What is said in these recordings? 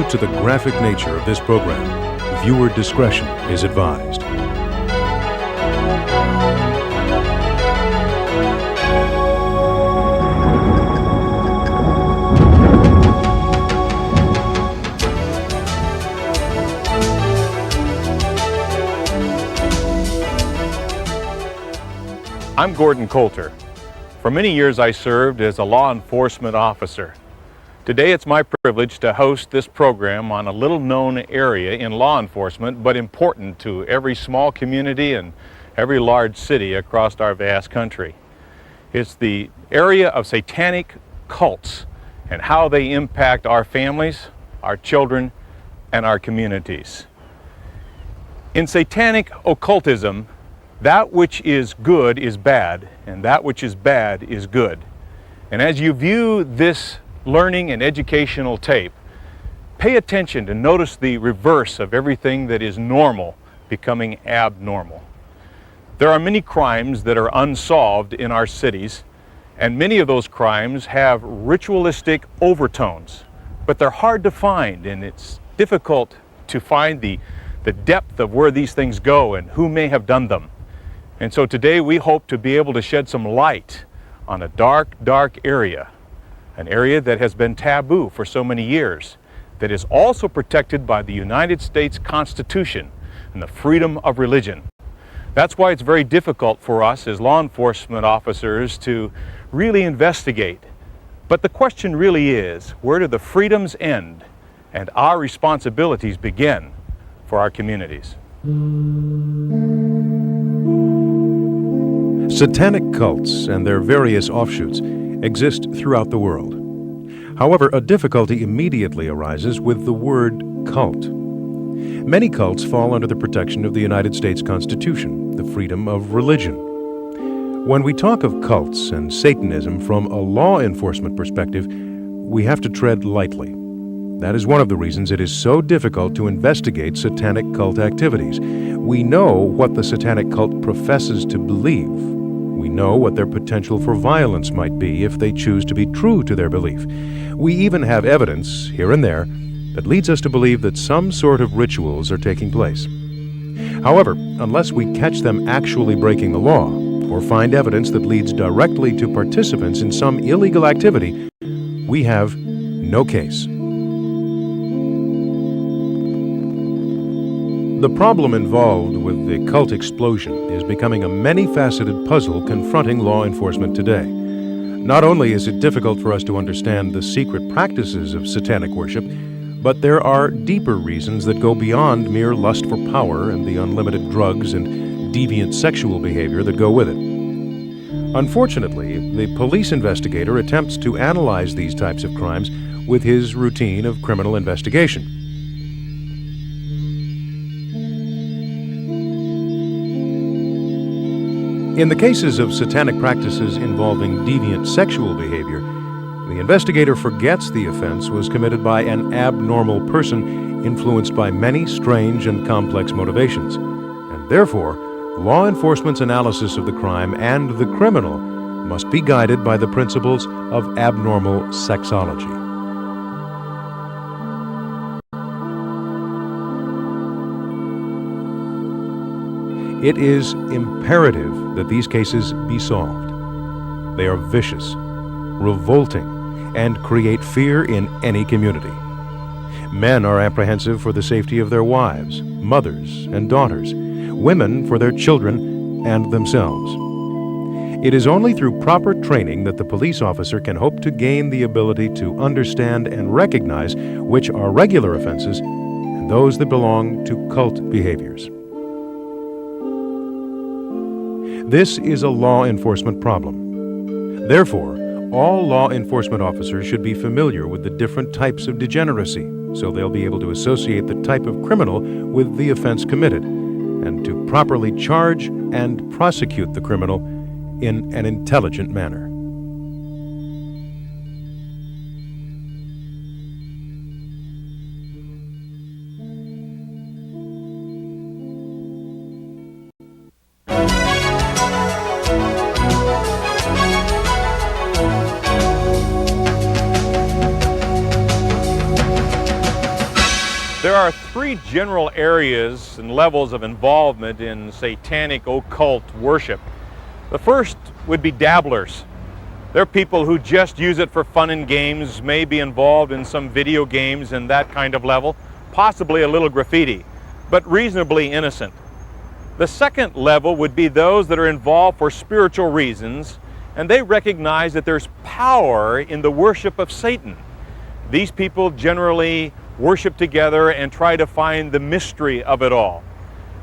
Due to the graphic nature of this program, viewer discretion is advised. I'm Gordon Coulter. For many years I served as a law enforcement officer. Today it's my privilege to host this program on a little-known area in law enforcement, but important to every small community and every large city across our vast country. It's the area of satanic cults and how they impact our families, our children, and our communities. In satanic occultism, that which is good is bad, and that which is bad is good. And as you view this learning and educational tape, pay attention to notice the reverse of everything that is normal becoming abnormal. There are many crimes that are unsolved in our cities, and many of those crimes have ritualistic overtones, but they're hard to find, and it's difficult to find the depth of where these things go and who may have done them. And so today we hope to be able to shed some light on a dark, dark area, an area that has been taboo for so many years, that is also protected by the United States Constitution and the freedom of religion. That's why it's very difficult for us as law enforcement officers to really investigate. But the question really is, where do the freedoms end and our responsibilities begin for our communities? Satanic cults and their various offshoots exist throughout the world. However, a difficulty immediately arises with the word cult. Many cults fall under the protection of the United States Constitution, the freedom of religion. When we talk of cults and Satanism from a law enforcement perspective, we have to tread lightly. That is one of the reasons it is so difficult to investigate satanic cult activities. We know what the satanic cult professes to believe. We know what their potential for violence might be if they choose to be true to their belief. We even have evidence, here and there, that leads us to believe that some sort of rituals are taking place. However, unless we catch them actually breaking the law, or find evidence that leads directly to participants in some illegal activity, we have no case. The problem involved with the cult explosion is becoming a many-faceted puzzle confronting law enforcement today. Not only is it difficult for us to understand the secret practices of satanic worship, but there are deeper reasons that go beyond mere lust for power and the unlimited drugs and deviant sexual behavior that go with it. Unfortunately, the police investigator attempts to analyze these types of crimes with his routine of criminal investigation. In the cases of satanic practices involving deviant sexual behavior, the investigator forgets the offense was committed by an abnormal person influenced by many strange and complex motivations, and therefore, law enforcement's analysis of the crime and the criminal must be guided by the principles of abnormal sexology. It is imperative that these cases be solved. They are vicious, revolting, and create fear in any community. Men are apprehensive for the safety of their wives, mothers, and daughters, women for their children and themselves. It is only through proper training that the police officer can hope to gain the ability to understand and recognize which are regular offenses and those that belong to cult behaviors. This is a law enforcement problem. Therefore, all law enforcement officers should be familiar with the different types of degeneracy, so they'll be able to associate the type of criminal with the offense committed, and to properly charge and prosecute the criminal in an intelligent manner. There are three general areas and levels of involvement in satanic occult worship. The first would be dabblers. They're people who just use it for fun and games, may be involved in some video games and that kind of level, possibly a little graffiti, but reasonably innocent. The second level would be those that are involved for spiritual reasons, and they recognize that there's power in the worship of Satan. These people generally worship together and try to find the mystery of it all.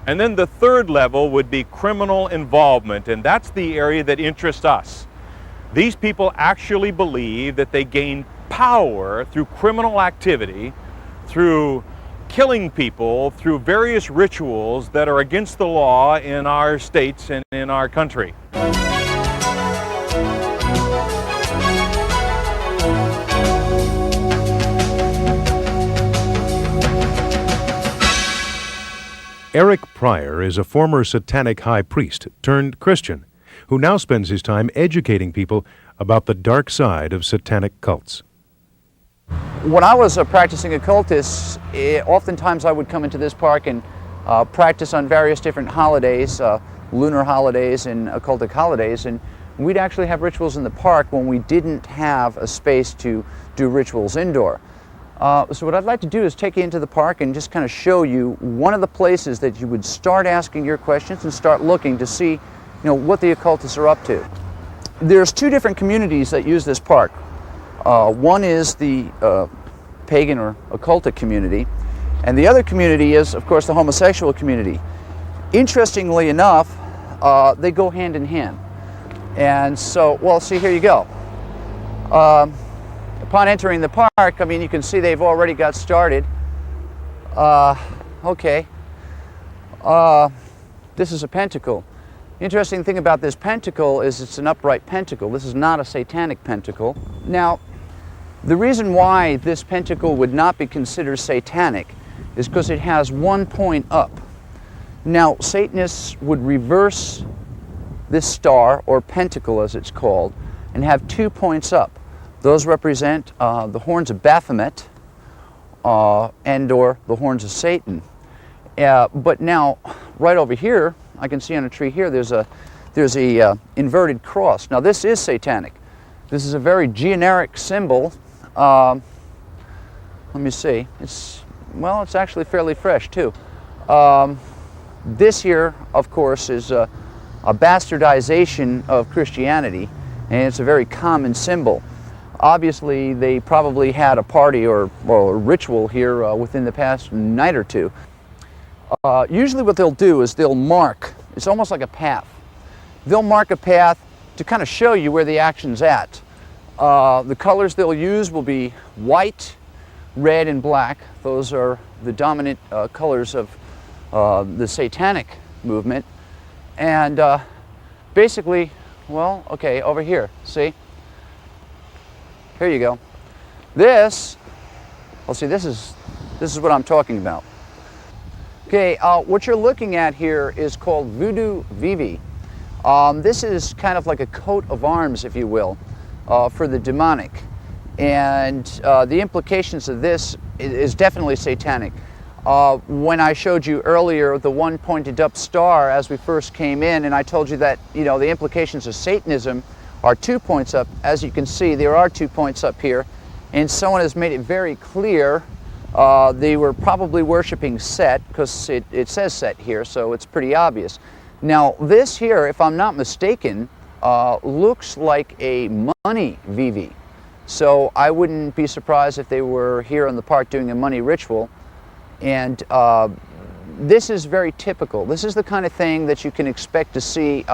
And then the third level would be criminal involvement, and that's the area that interests us. These people actually believe that they gain power through criminal activity, through killing people, through various rituals that are against the law in our states and in our country. Eric Pryor is a former Satanic high priest turned Christian who now spends his time educating people about the dark side of Satanic cults. When I was a practicing occultist, oftentimes I would come into this park and practice on various different holidays, lunar holidays and occultic holidays, and we'd actually have rituals in the park when we didn't have a space to do rituals indoor. So what I'd like to do is take you into the park and just kind of show you one of the places that you would start asking your questions and start looking to see, what the occultists are up to. There's two different communities that use this park. One is the pagan or occultic community, and the other community is, of course, the homosexual community. Interestingly enough, they go hand in hand. And so, well, see, here you go. Upon entering the park, you can see they've already got started. Okay. This is a pentacle. The interesting thing about this pentacle is it's an upright pentacle. This is not a satanic pentacle. Now, the reason why this pentacle would not be considered satanic is because it has one point up. Now, Satanists would reverse this star, or pentacle as it's called, and have 2 points up. Those represent the horns of Baphomet and or the horns of Satan. But now, right over here, I can see on a tree here, there's a inverted cross. Now this is satanic. This is a very generic symbol. Let me see. It's actually fairly fresh too. This here, of course, is a bastardization of Christianity, and it's a very common symbol. Obviously, they probably had a party or a ritual here within the past night or two. Usually what they'll do is they'll mark, it's almost like a path. They'll mark a path to kind of show you where the action's at. The colors they'll use will be white, red, and black. Those are the dominant colors of the satanic movement. And basically, over here, see? Here you go. This is what I'm talking about. Okay, what you're looking at here is called Voodoo Vivi. This is kind of like a coat of arms, if you will, for the demonic. And the implications of this is definitely satanic. When I showed you earlier the one pointed up star as we first came in, and I told you that, the implications of Satanism are 2 points up. As you can see, there are 2 points up here, and someone has made it very clear they were probably worshiping Set, because it says Set here, so it's pretty obvious. Now this here, if I'm not mistaken, looks like a money Vivi. So I wouldn't be surprised if they were here in the park doing a money ritual. And this is very typical. This is the kind of thing that you can expect to see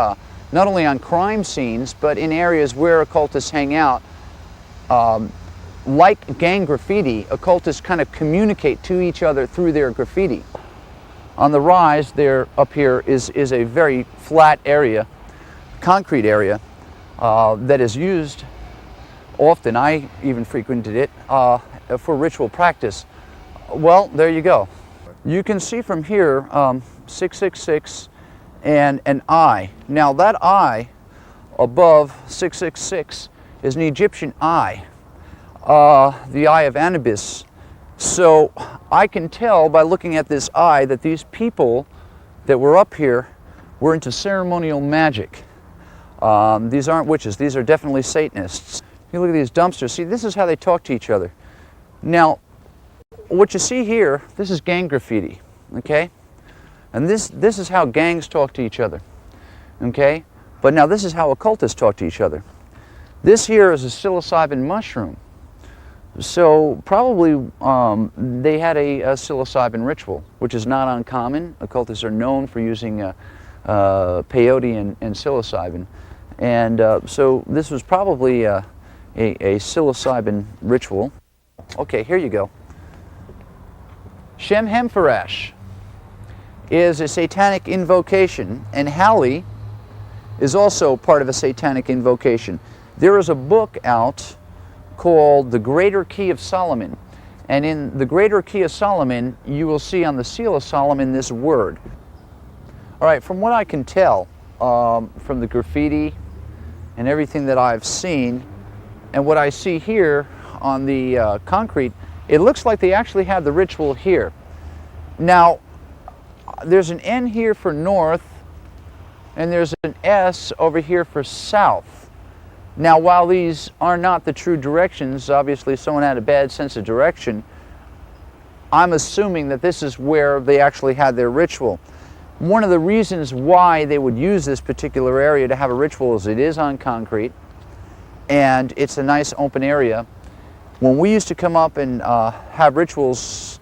not only on crime scenes, but in areas where occultists hang out. Like gang graffiti, occultists kind of communicate to each other through their graffiti. On the rise there up here is a very flat area, concrete area, that is used often. I even frequented it for ritual practice. Well, there you go. You can see from here 666 and an eye. Now that eye above 666 is an Egyptian eye. The eye of Anubis So I can tell by looking at this eye that these people that were up here were into ceremonial magic. These aren't witches, these are definitely Satanists. You look at these dumpsters, see, this is how they talk to each other. Now, what you see here, this is gang graffiti, okay? And this is how gangs talk to each other, okay? But now this is how occultists talk to each other. This here is a psilocybin mushroom. So probably they had a psilocybin ritual, which is not uncommon. Occultists are known for using peyote and psilocybin. And so this was probably a psilocybin ritual. Okay, here you go. Shem Hemfarash is a satanic invocation, and Halley is also part of a satanic invocation. There is a book out called The Greater Key of Solomon, and in The Greater Key of Solomon you will see on the seal of Solomon this word. All right, from what I can tell from the graffiti and everything that I've seen and what I see here on the concrete, it looks like they actually have the ritual here. Now, there's an N here for north, and there's an S over here for south. Now, while these are not the true directions, obviously someone had a bad sense of direction, I'm assuming that this is where they actually had their ritual. One of the reasons why they would use this particular area to have a ritual is it is on concrete, and it's a nice open area. When we used to come up and have rituals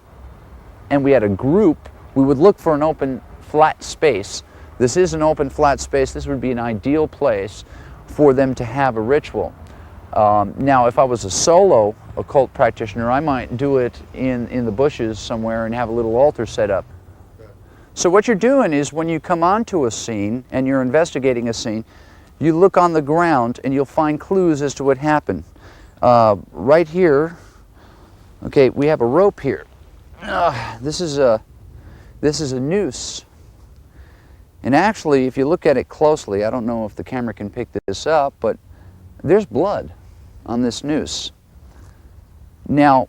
and we had a group, we would look for an open flat space. This is an open flat space. This would be an ideal place for them to have a ritual. Now, if I was a solo occult practitioner, I might do it in the bushes somewhere and have a little altar set up. So what you're doing is when you come onto a scene and you're investigating a scene, you look on the ground and you'll find clues as to what happened. Right here, okay, we have a rope here. This is a noose. And actually, if you look at it closely, I don't know if the camera can pick this up, but there's blood on this noose. Now,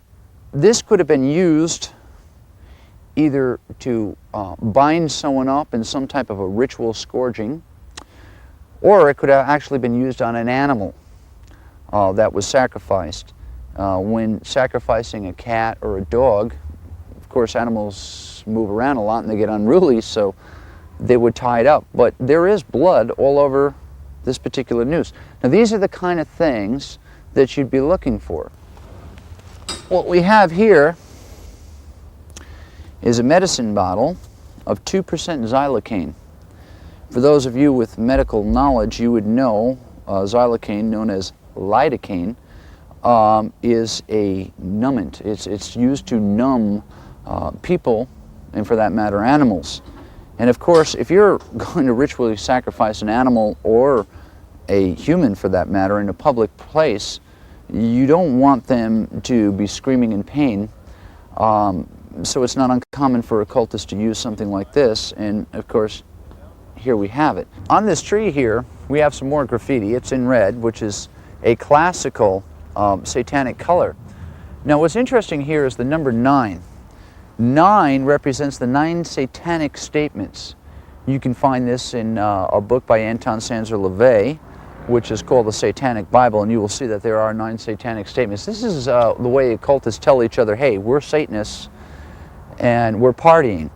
this could have been used either to bind someone up in some type of a ritual scourging, or it could have actually been used on an animal that was sacrificed. When sacrificing a cat or a dog, of course animals move around a lot and they get unruly, so they would tie it up. But there is blood all over this particular noose. Now these are the kind of things that you'd be looking for. What we have here is a medicine bottle of 2% xylocaine. For those of you with medical knowledge, you would know xylocaine, known as lidocaine, is a numbant. It's used to numb people, and for that matter, animals. And of course, if you're going to ritually sacrifice an animal or a human, for that matter, in a public place, you don't want them to be screaming in pain. So it's not uncommon for occultists to use something like this, and of course, here we have it. On this tree here, we have some more graffiti. It's in red, which is a classical satanic color. Now what's interesting here is the number 9. 9 represents the 9 satanic statements. You can find this in a book by Anton Sanzer LaVey, which is called the Satanic Bible, and you will see that there are 9 satanic statements. This is the way occultists tell each other, hey, we're Satanists and we're partying.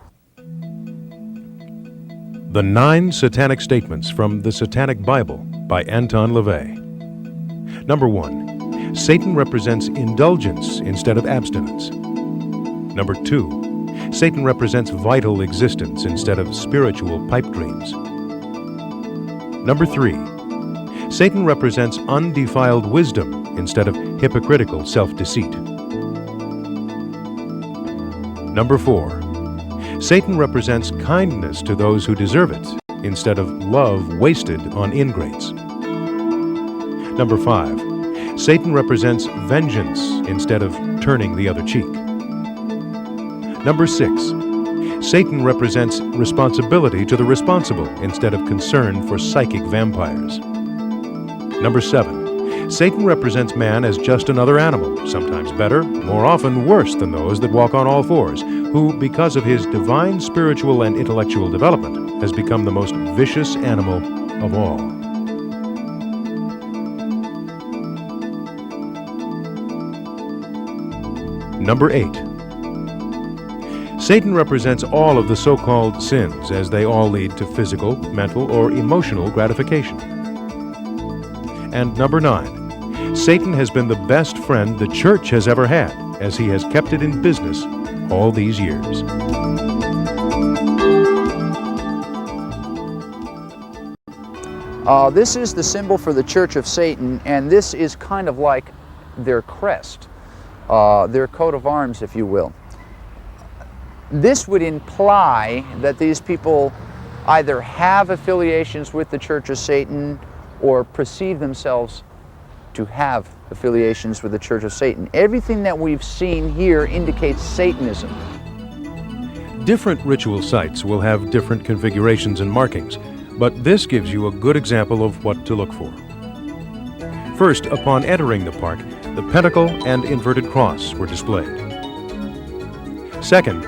The 9 Satanic Statements from the Satanic Bible by Anton LaVey. Number 1. Satan represents indulgence instead of abstinence. Number 2. Satan represents vital existence instead of spiritual pipe dreams. Number 3. Satan represents undefiled wisdom instead of hypocritical self-deceit. Number 4. Satan represents kindness to those who deserve it instead of love wasted on ingrates. Number 5. Satan represents vengeance instead of turning the other cheek. Number 6. Satan represents responsibility to the responsible instead of concern for psychic vampires. Number 7. Satan represents man as just another animal, sometimes better, more often worse than those that walk on all fours, who, because of his divine spiritual and intellectual development, has become the most vicious animal of all. Number 8. Satan represents all of the so-called sins, as they all lead to physical, mental, or emotional gratification. And number 9. Satan has been the best friend the church has ever had, as he has kept it in business all these years. This is the symbol for the Church of Satan, and this is kind of like their crest, their coat of arms, if you will. This would imply that these people either have affiliations with the Church of Satan or perceive themselves to have affiliations with the Church of Satan. Everything that we've seen here indicates Satanism. Different ritual sites will have different configurations and markings, but this gives you a good example of what to look for. First, upon entering the park, the pentacle and inverted cross were displayed. Second,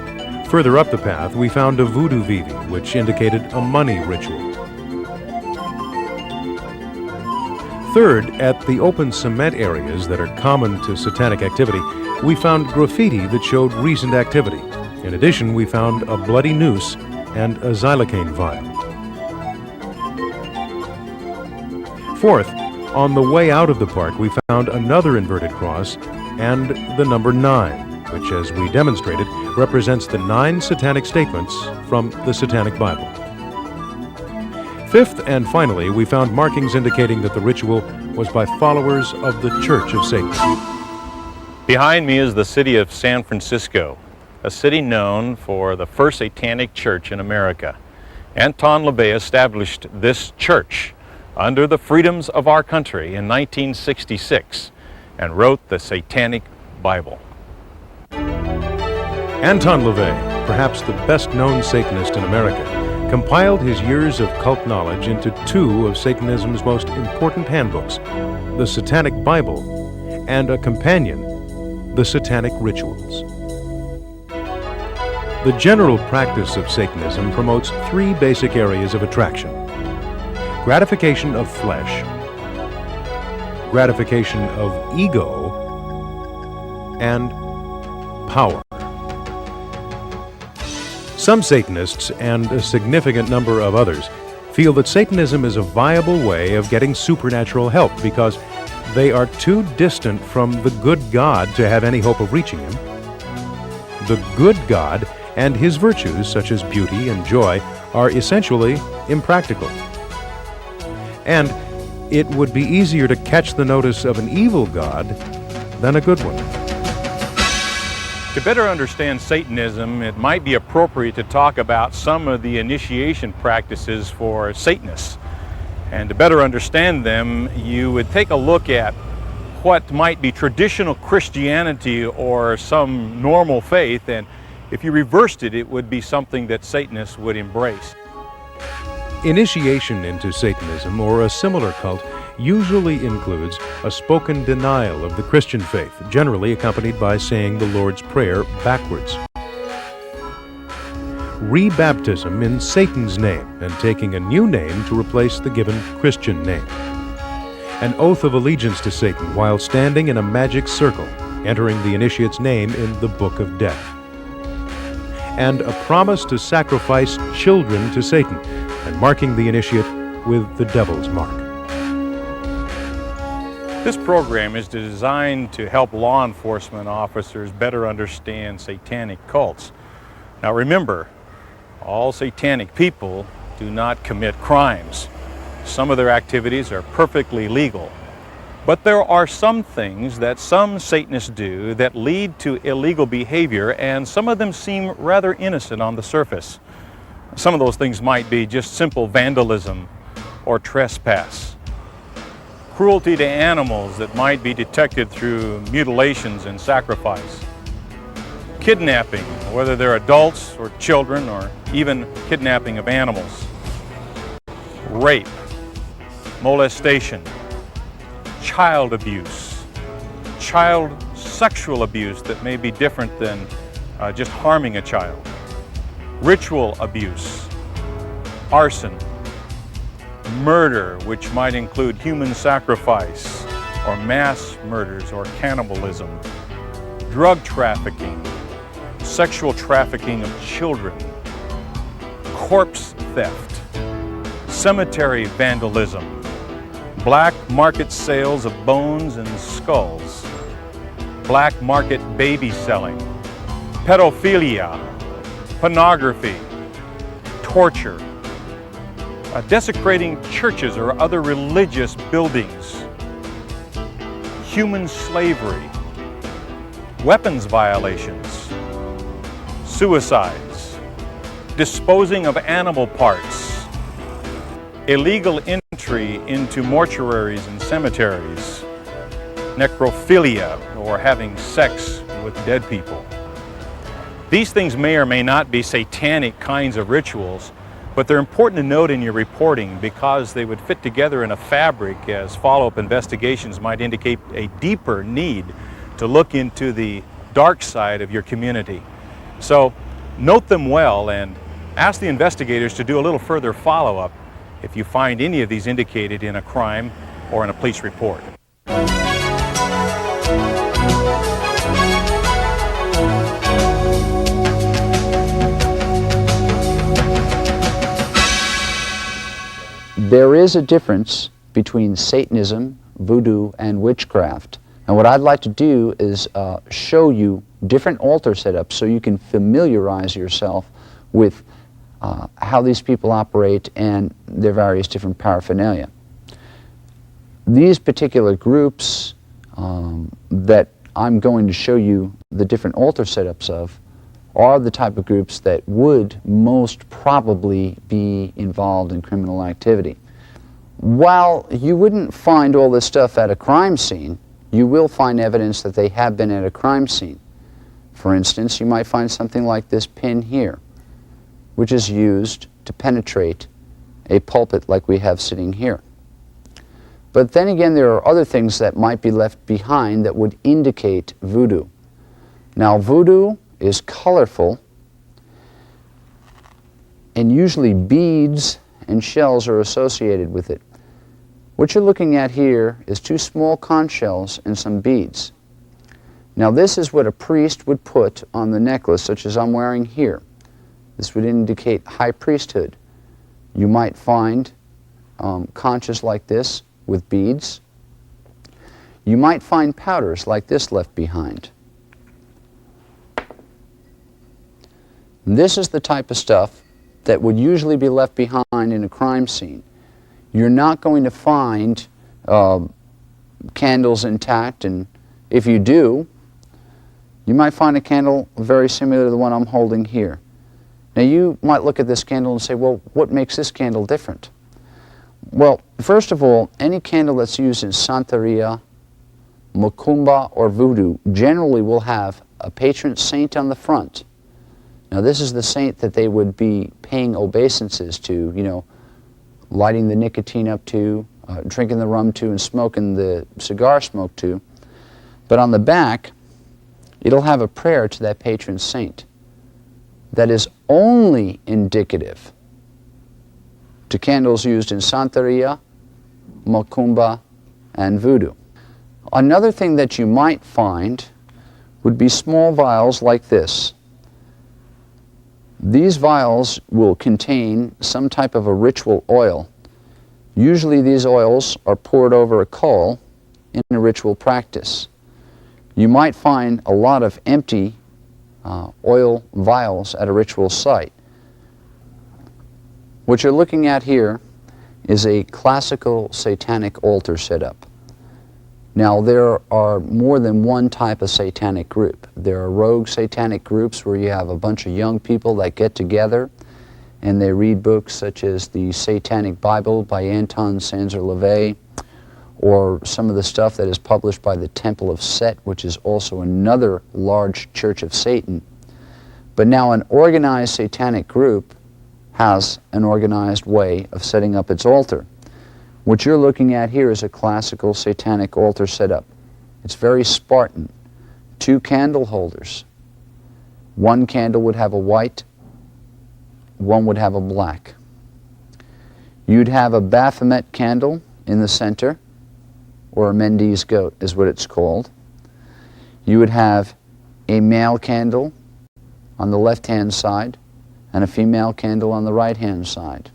further up the path, we found a voodoo vivi, which indicated a money ritual. Third, at the open cement areas that are common to satanic activity, we found graffiti that showed recent activity. In addition, we found a bloody noose and a xylocaine vial. Fourth, on the way out of the park, we found another inverted cross and the number 9, which, as we demonstrated, represents the 9 satanic statements from the Satanic Bible. Fifth and finally, we found markings indicating that the ritual was by followers of the Church of Satan. Behind me is the city of San Francisco, a city known for the first satanic church in America. Anton LaVey established this church under the freedoms of our country in 1966 and wrote the Satanic Bible. Anton LaVey, perhaps the best-known Satanist in America, compiled his years of cult knowledge into 2 of Satanism's most important handbooks, the Satanic Bible and a companion, the Satanic Rituals. The general practice of Satanism promotes 3 basic areas of attraction: gratification of flesh, gratification of ego, and power. Some Satanists, and a significant number of others, feel that Satanism is a viable way of getting supernatural help because they are too distant from the good God to have any hope of reaching Him. The good God and His virtues, such as beauty and joy, are essentially impractical. And it would be easier to catch the notice of an evil God than a good one. To better understand Satanism, it might be appropriate to talk about some of the initiation practices for Satanists. And to better understand them, you would take a look at what might be traditional Christianity or some normal faith, and if you reversed it, it would be something that Satanists would embrace. Initiation into Satanism or a similar cult usually includes a spoken denial of the Christian faith, generally accompanied by saying the Lord's Prayer backwards. Rebaptism in Satan's name and taking a new name to replace the given Christian name. An oath of allegiance to Satan while standing in a magic circle, entering the initiate's name in the Book of Death. And a promise to sacrifice children to Satan and marking the initiate with the devil's mark. This program is designed to help law enforcement officers better understand satanic cults. Now remember, all satanic people do not commit crimes. Some of their activities are perfectly legal. But there are some things that some Satanists do that lead to illegal behavior, and some of them seem rather innocent on the surface. Some of those things might be just simple vandalism or trespass. Cruelty to animals that might be detected through mutilations and sacrifice. Kidnapping, whether they're adults or children, or even kidnapping of animals. Rape, molestation, child abuse, child sexual abuse that may be different than just harming a child, ritual abuse, arson, murder, which might include human sacrifice or mass murders or cannibalism, drug trafficking, sexual trafficking of children, corpse theft, cemetery vandalism, black market sales of bones and skulls, black market baby selling, pedophilia, pornography, torture, desecrating churches or other religious buildings, human slavery, weapons violations, suicides, disposing of animal parts, illegal entry into mortuaries and cemeteries, necrophilia, or having sex with dead people. These things may or may not be satanic kinds of rituals, but they're important to note in your reporting because they would fit together in a fabric as follow-up investigations might indicate a deeper need to look into the dark side of your community. So note them well and ask the investigators to do a little further follow-up if you find any of these indicated in a crime or in a police report. There is a difference between Satanism, voodoo, and witchcraft. And what I'd like to do is show you different altar setups so you can familiarize yourself with how these people operate and their various different paraphernalia. These particular groups that I'm going to show you the different altar setups of are the type of groups that would most probably be involved in criminal activity. While you wouldn't find all this stuff at a crime scene, you will find evidence that they have been at a crime scene. For instance, you might find something like this pin here, which is used to penetrate a pulpit like we have sitting here. But then again, there are other things that might be left behind that would indicate voodoo. Now, voodoo is colorful, and usually beads and shells are associated with it. What you're looking at here is 2 small conch shells and some beads. Now this is what a priest would put on the necklace, such as I'm wearing here. This would indicate high priesthood. You might find conches like this with beads. You might find powders like this left behind. And this is the type of stuff that would usually be left behind in a crime scene. You're not going to find candles intact, and if you do, you might find a candle very similar to the one I'm holding here. Now you might look at this candle and say, well, what makes this candle different? Well, first of all, any candle that's used in Santeria, Macumba, or Voodoo generally will have a patron saint on the front. Now this is the saint that they would be paying obeisances to, you know, lighting the nicotine up to, drinking the rum to, and smoking the cigar smoke to. But on the back, it'll have a prayer to that patron saint that is only indicative to candles used in Santeria, Macumba, and Voodoo. Another thing that you might find would be small vials like this. These vials will contain some type of a ritual oil. Usually these oils are poured over a coal in a ritual practice. You might find a lot of empty oil vials at a ritual site. What you're looking at here is a classical satanic altar setup. Now there are more than one type of satanic group. There are rogue satanic groups where you have a bunch of young people that get together and they read books such as the Satanic Bible by Anton Sanzer-LaVey, or some of the stuff that is published by the Temple of Set, which is also another large church of Satan. But now an organized satanic group has an organized way of setting up its altar. What you're looking at here is a classical satanic altar setup. It's very Spartan. 2 candle holders. One candle would have a white, one would have a black. You'd have a Baphomet candle in the center, or a Mendes goat is what it's called. You would have a male candle on the left-hand side and a female candle on the right-hand side.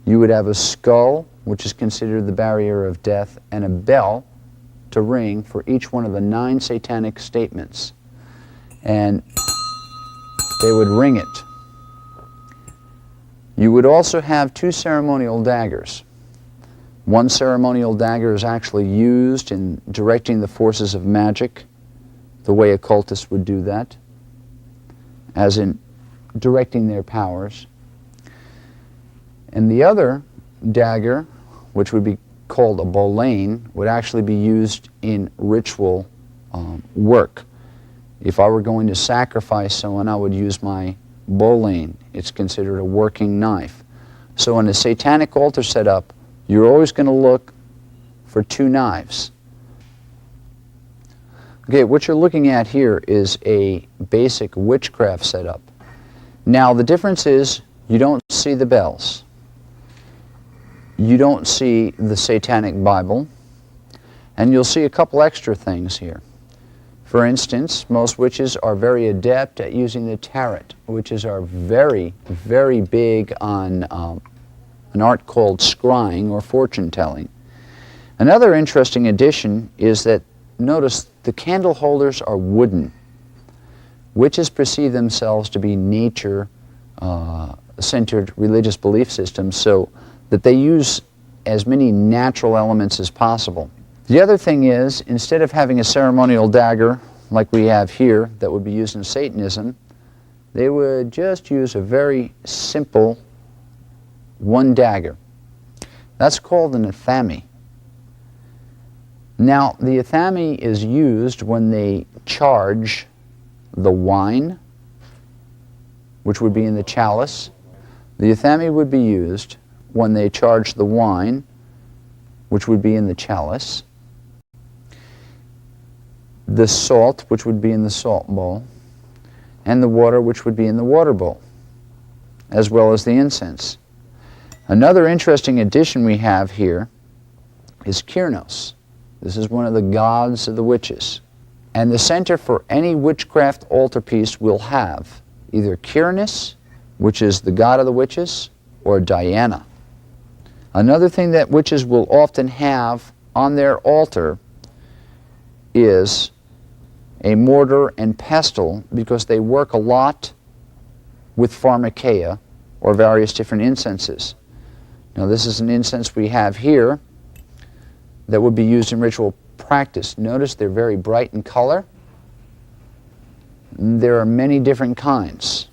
You would have a skull, which is considered the barrier of death, and a bell to ring for each one of the 9 satanic statements. And they would ring it. You would also have 2 ceremonial daggers. One ceremonial dagger is actually used in directing the forces of magic, the way occultists would do that, as in directing their powers. And the other dagger, which would be called a bolane, would actually be used in ritual work. If I were going to sacrifice someone, I would use my bolane. It's considered a working knife. So in a satanic altar setup, you're always going to look for 2 knives. Okay, what you're looking at here is a basic witchcraft setup. Now the difference is you don't see the bells. You don't see the Satanic Bible, and you'll see a couple extra things here. For instance, most witches are very adept at using the tarot. Witches are very, very big on an art called scrying or fortune telling. Another interesting addition is that, notice, the candle holders are wooden. Witches perceive themselves to be nature-centered religious belief systems, so that they use as many natural elements as possible. The other thing is, instead of having a ceremonial dagger like we have here that would be used in Satanism, they would just use a very simple 1 dagger. That's called an athame. Now, the athame is used when they charge the wine, which would be in the chalice. The athame would be used when they charge the wine, which would be in the chalice, the salt, which would be in the salt bowl, and the water, which would be in the water bowl, as well as the incense. Another interesting addition we have here is Kyrnos. This is one of the gods of the witches. And the center for any witchcraft altarpiece will have either Kyrnos, which is the god of the witches, or Diana. Another thing that witches will often have on their altar is a mortar and pestle, because they work a lot with pharmakeia, or various different incenses. Now this is an incense we have here that would be used in ritual practice. Notice they're very bright in color. There are many different kinds.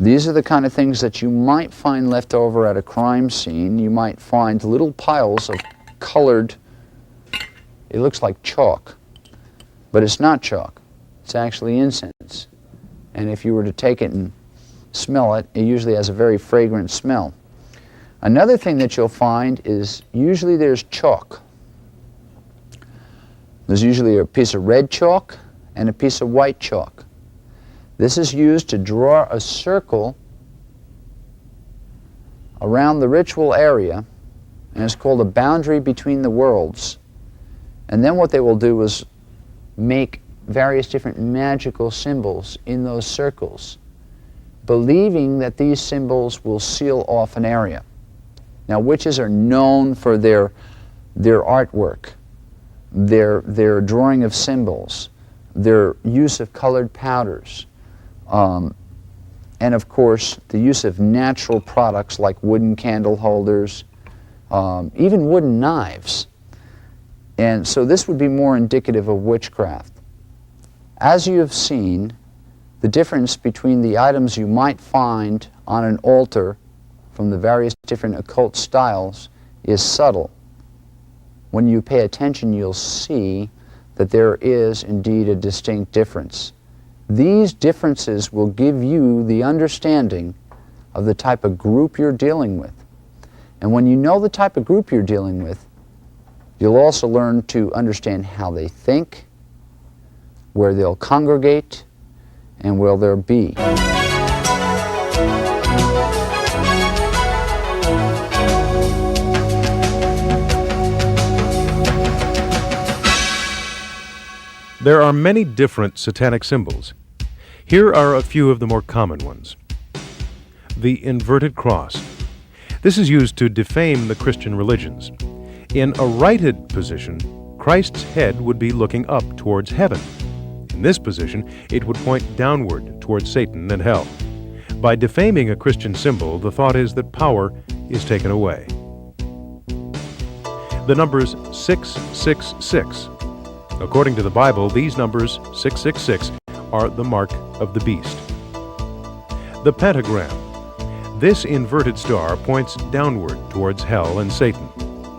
These are the kind of things that you might find left over at a crime scene. You might find little piles of colored, it looks like chalk, but it's not chalk. It's actually incense. And if you were to take it and smell it, it usually has a very fragrant smell. Another thing that you'll find is usually there's chalk. There's usually a piece of red chalk and a piece of white chalk. This is used to draw a circle around the ritual area, and it's called a boundary between the worlds. And then what they will do is make various different magical symbols in those circles, believing that these symbols will seal off an area. Now, witches are known for their artwork, their drawing of symbols, their use of colored powders, and of course the use of natural products like wooden candle holders, even wooden knives. And so this would be more indicative of witchcraft. As you have seen, the difference between the items you might find on an altar from the various different occult styles is subtle. When you pay attention, you'll see that there is indeed a distinct difference. These differences will give you the understanding of the type of group you're dealing with. And when you know the type of group you're dealing with, you'll also learn to understand how they think, where they'll congregate, and where they'll be. There are many different satanic symbols. Here are a few of the more common ones. The inverted cross. This is used to defame the Christian religions. In a righted position, Christ's head would be looking up towards heaven. In this position, it would point downward towards Satan and hell. By defaming a Christian symbol, the thought is that power is taken away. The numbers 666. According to the Bible, these numbers, 666, are the mark of the beast. The pentagram. This inverted star points downward towards hell and Satan.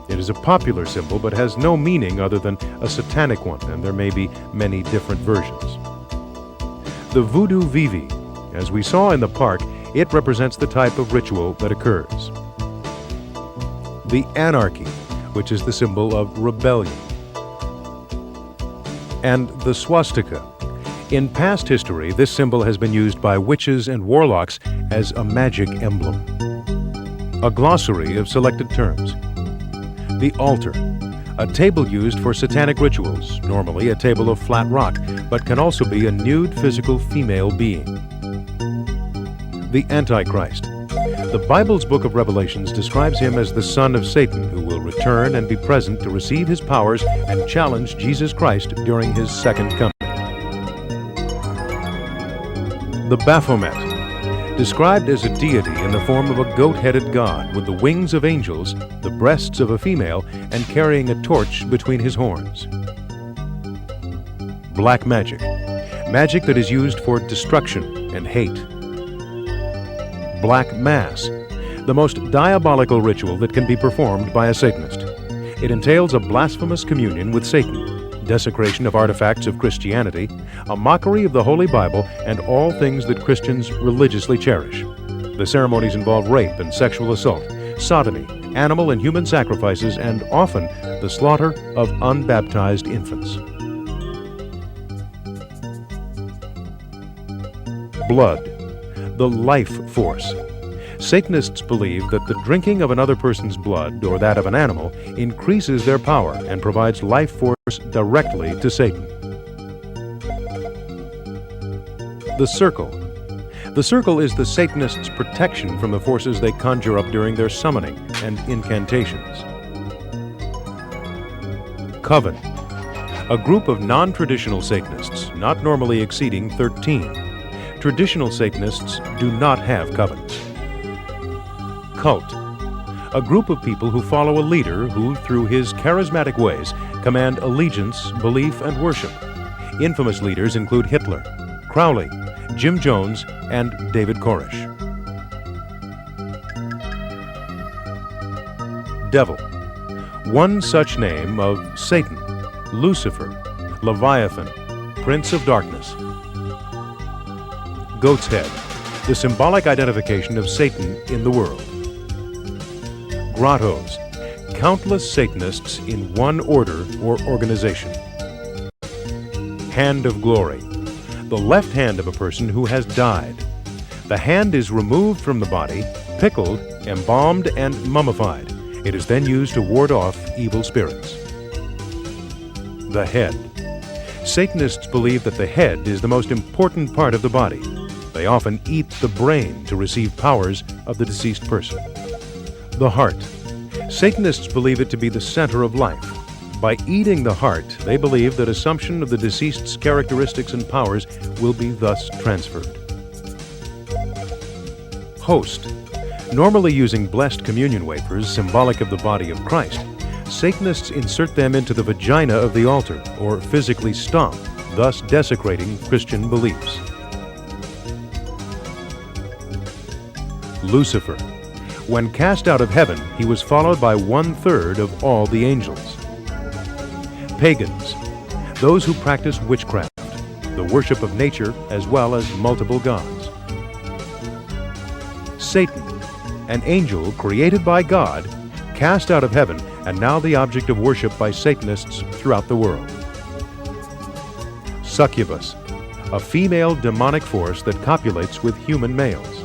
It is a popular symbol but has no meaning other than a satanic one, and there may be many different versions. The voodoo vivi. As we saw in the park, it represents the type of ritual that occurs. The anarchy, which is the symbol of rebellion. And the swastika. In past history, this symbol has been used by witches and warlocks as a magic emblem. A glossary of selected terms. The altar, a table used for satanic rituals, normally a table of flat rock, but can also be a nude physical female being. The Antichrist. The Bible's book of Revelations describes him as the son of Satan, who will return and be present to receive his powers and challenge Jesus Christ during his second coming. The Baphomet, described as a deity in the form of a goat-headed god with the wings of angels, the breasts of a female, and carrying a torch between his horns. Black magic, magic that is used for destruction and hate. Black Mass, the most diabolical ritual that can be performed by a Satanist. It entails a blasphemous communion with Satan, desecration of artifacts of Christianity, a mockery of the Holy Bible, and all things that Christians religiously cherish. The ceremonies involve rape and sexual assault, sodomy, animal and human sacrifices, and often the slaughter of unbaptized infants. Blood, the life force. Satanists believe that the drinking of another person's blood, or that of an animal, increases their power and provides life force directly to Satan. The circle. The circle is the Satanists' protection from the forces they conjure up during their summoning and incantations. Coven. A group of non-traditional Satanists, not normally exceeding 13. Traditional Satanists do not have covens. Cult. A group of people who follow a leader who, through his charismatic ways, command allegiance, belief, and worship. Infamous leaders include Hitler, Crowley, Jim Jones, and David Koresh. Devil. One such name of Satan, Lucifer, Leviathan, Prince of Darkness. Goat's head, the symbolic identification of Satan in the world. Grottos, countless Satanists in one order or organization. Hand of glory, the left hand of a person who has died. The hand is removed from the body, pickled, embalmed, and mummified. It is then used to ward off evil spirits. The head. Satanists believe that the head is the most important part of the body. They often eat the brain to receive powers of the deceased person. The heart. Satanists believe it to be the center of life. By eating the heart, they believe that assumption of the deceased's characteristics and powers will be thus transferred. Host. Normally using blessed communion wafers, symbolic of the body of Christ, Satanists insert them into the vagina of the altar, or physically stomp, thus desecrating Christian beliefs. Lucifer. When cast out of heaven, he was followed by 1/3 of all the angels. Pagans, those who practice witchcraft, the worship of nature as well as multiple gods. Satan, an angel created by God, cast out of heaven, and now the object of worship by Satanists throughout the world. Succubus, a female demonic force that copulates with human males.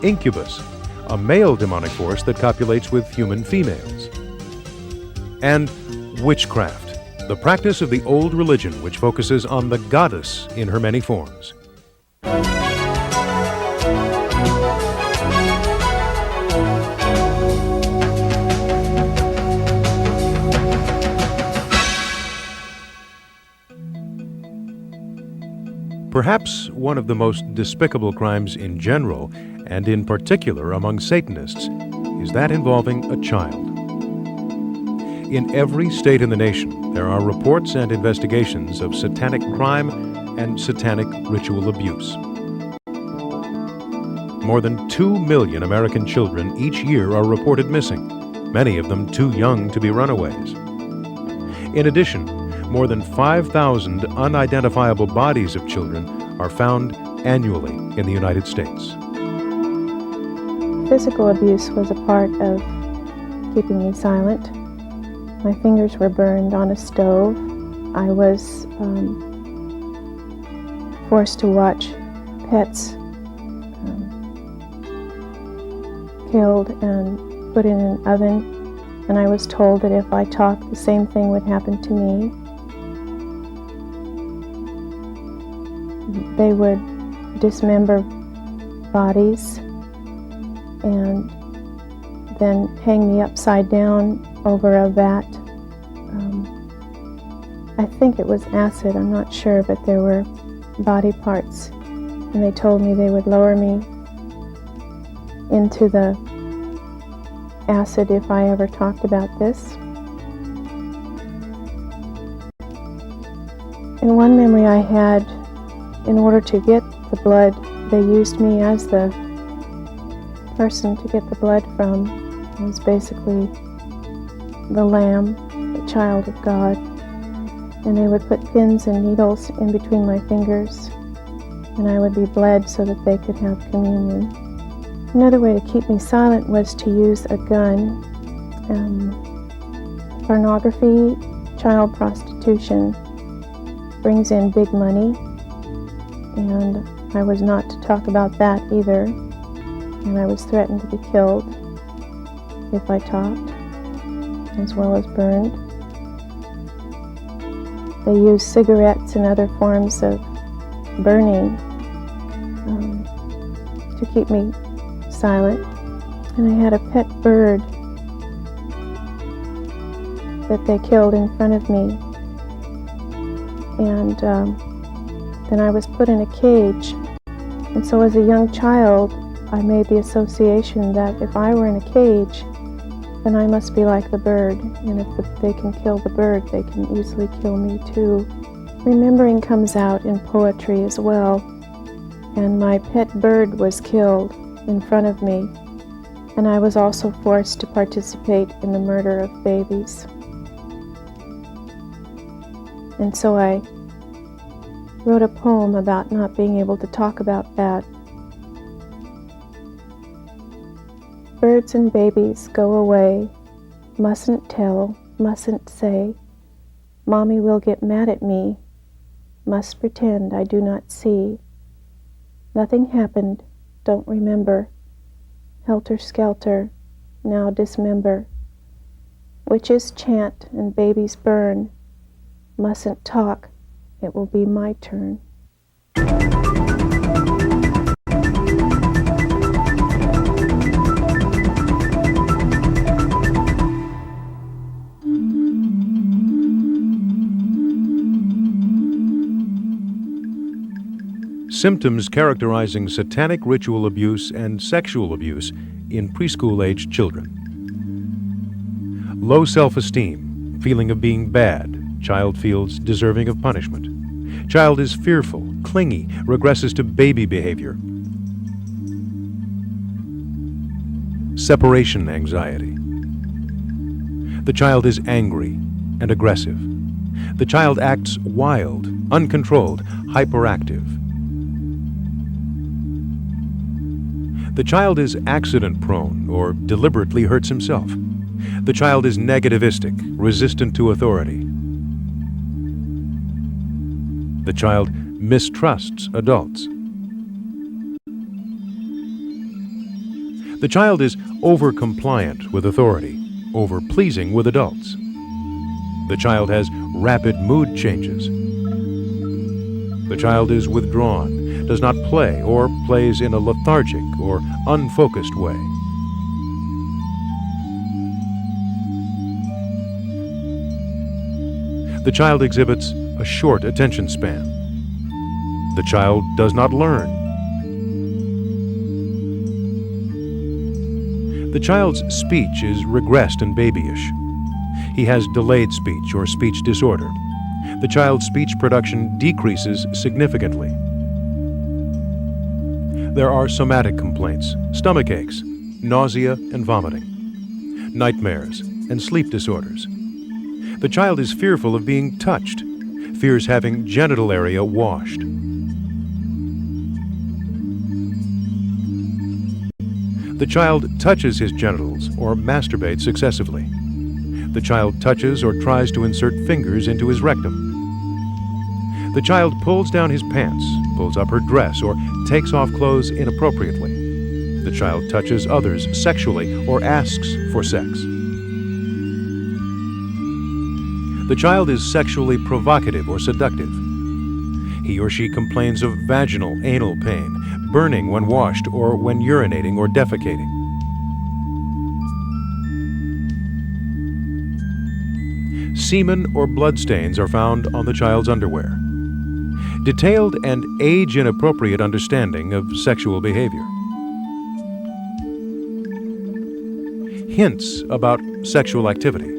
Incubus, a male demonic force that copulates with human females. And witchcraft, the practice of the old religion which focuses on the goddess in her many forms. Perhaps one of the most despicable crimes in general, and in particular among Satanists, is that involving a child. In every state in the nation, there are reports and investigations of satanic crime and satanic ritual abuse. More than 2 million American children each year are reported missing, many of them too young to be runaways. In addition, more than 5,000 unidentifiable bodies of children are found annually in the United States. Physical abuse was a part of keeping me silent. My fingers were burned on a stove. I was forced to watch pets killed and put in an oven, and I was told that if I talked, the same thing would happen to me. They would dismember bodies and then hang me upside down over a vat. I think it was acid, I'm not sure, but there were body parts, and they told me they would lower me into the acid if I ever talked about this. In one memory I had, in order to get the blood, they used me as the person to get the blood from. It was basically the lamb, the child of God, and they would put pins and needles in between my fingers, and I would be bled so that they could have communion. Another way to keep me silent was to use a gun. Pornography, child prostitution brings in big money, and I was not to talk about that either, and I was threatened to be killed if I talked, as well as burned. They used cigarettes and other forms of burning to keep me silent. And I had a pet bird that they killed in front of me, and then I was put in a cage. And so as a young child, I made the association that if I were in a cage, then I must be like the bird, and if they can kill the bird, they can easily kill me too. Remembering comes out in poetry as well, and my pet bird was killed in front of me, and I was also forced to participate in the murder of babies. And so I wrote a poem about not being able to talk about that. Birds and babies go away, mustn't tell, mustn't say. Mommy will get mad at me, must pretend I do not see. Nothing happened, don't remember. Helter skelter, now dismember. Witches chant and babies burn. Mustn't talk, it will be my turn. Symptoms characterizing satanic ritual abuse and sexual abuse in preschool-aged children. Low self-esteem, feeling of being bad. Child feels deserving of punishment. Child is fearful, clingy, regresses to baby behavior. Separation anxiety. The child is angry and aggressive. The child acts wild, uncontrolled, hyperactive. The child is accident-prone or deliberately hurts himself. The child is negativistic, resistant to authority. The child mistrusts adults. The child is over-compliant with authority, over-pleasing with adults. The child has rapid mood changes. The child is withdrawn, does not play, or plays in a lethargic or unfocused way. The child exhibits a short attention span. The child does not learn. The child's speech is regressed and babyish. He has delayed speech or speech disorder. The child's speech production decreases significantly. There are somatic complaints, stomach aches, nausea and vomiting, nightmares, and sleep disorders. The child is fearful of being touched, fears having genital area washed. The child touches his genitals or masturbates excessively. The child touches or tries to insert fingers into his rectum. The child pulls down his pants, pulls up her dress, or takes off clothes inappropriately. The child touches others sexually or asks for sex. The child is sexually provocative or seductive. He or she complains of vaginal, anal pain, burning when washed or when urinating or defecating. Semen or bloodstains are found on the child's underwear. Detailed and age-inappropriate understanding of sexual behavior. Hints about sexual activity.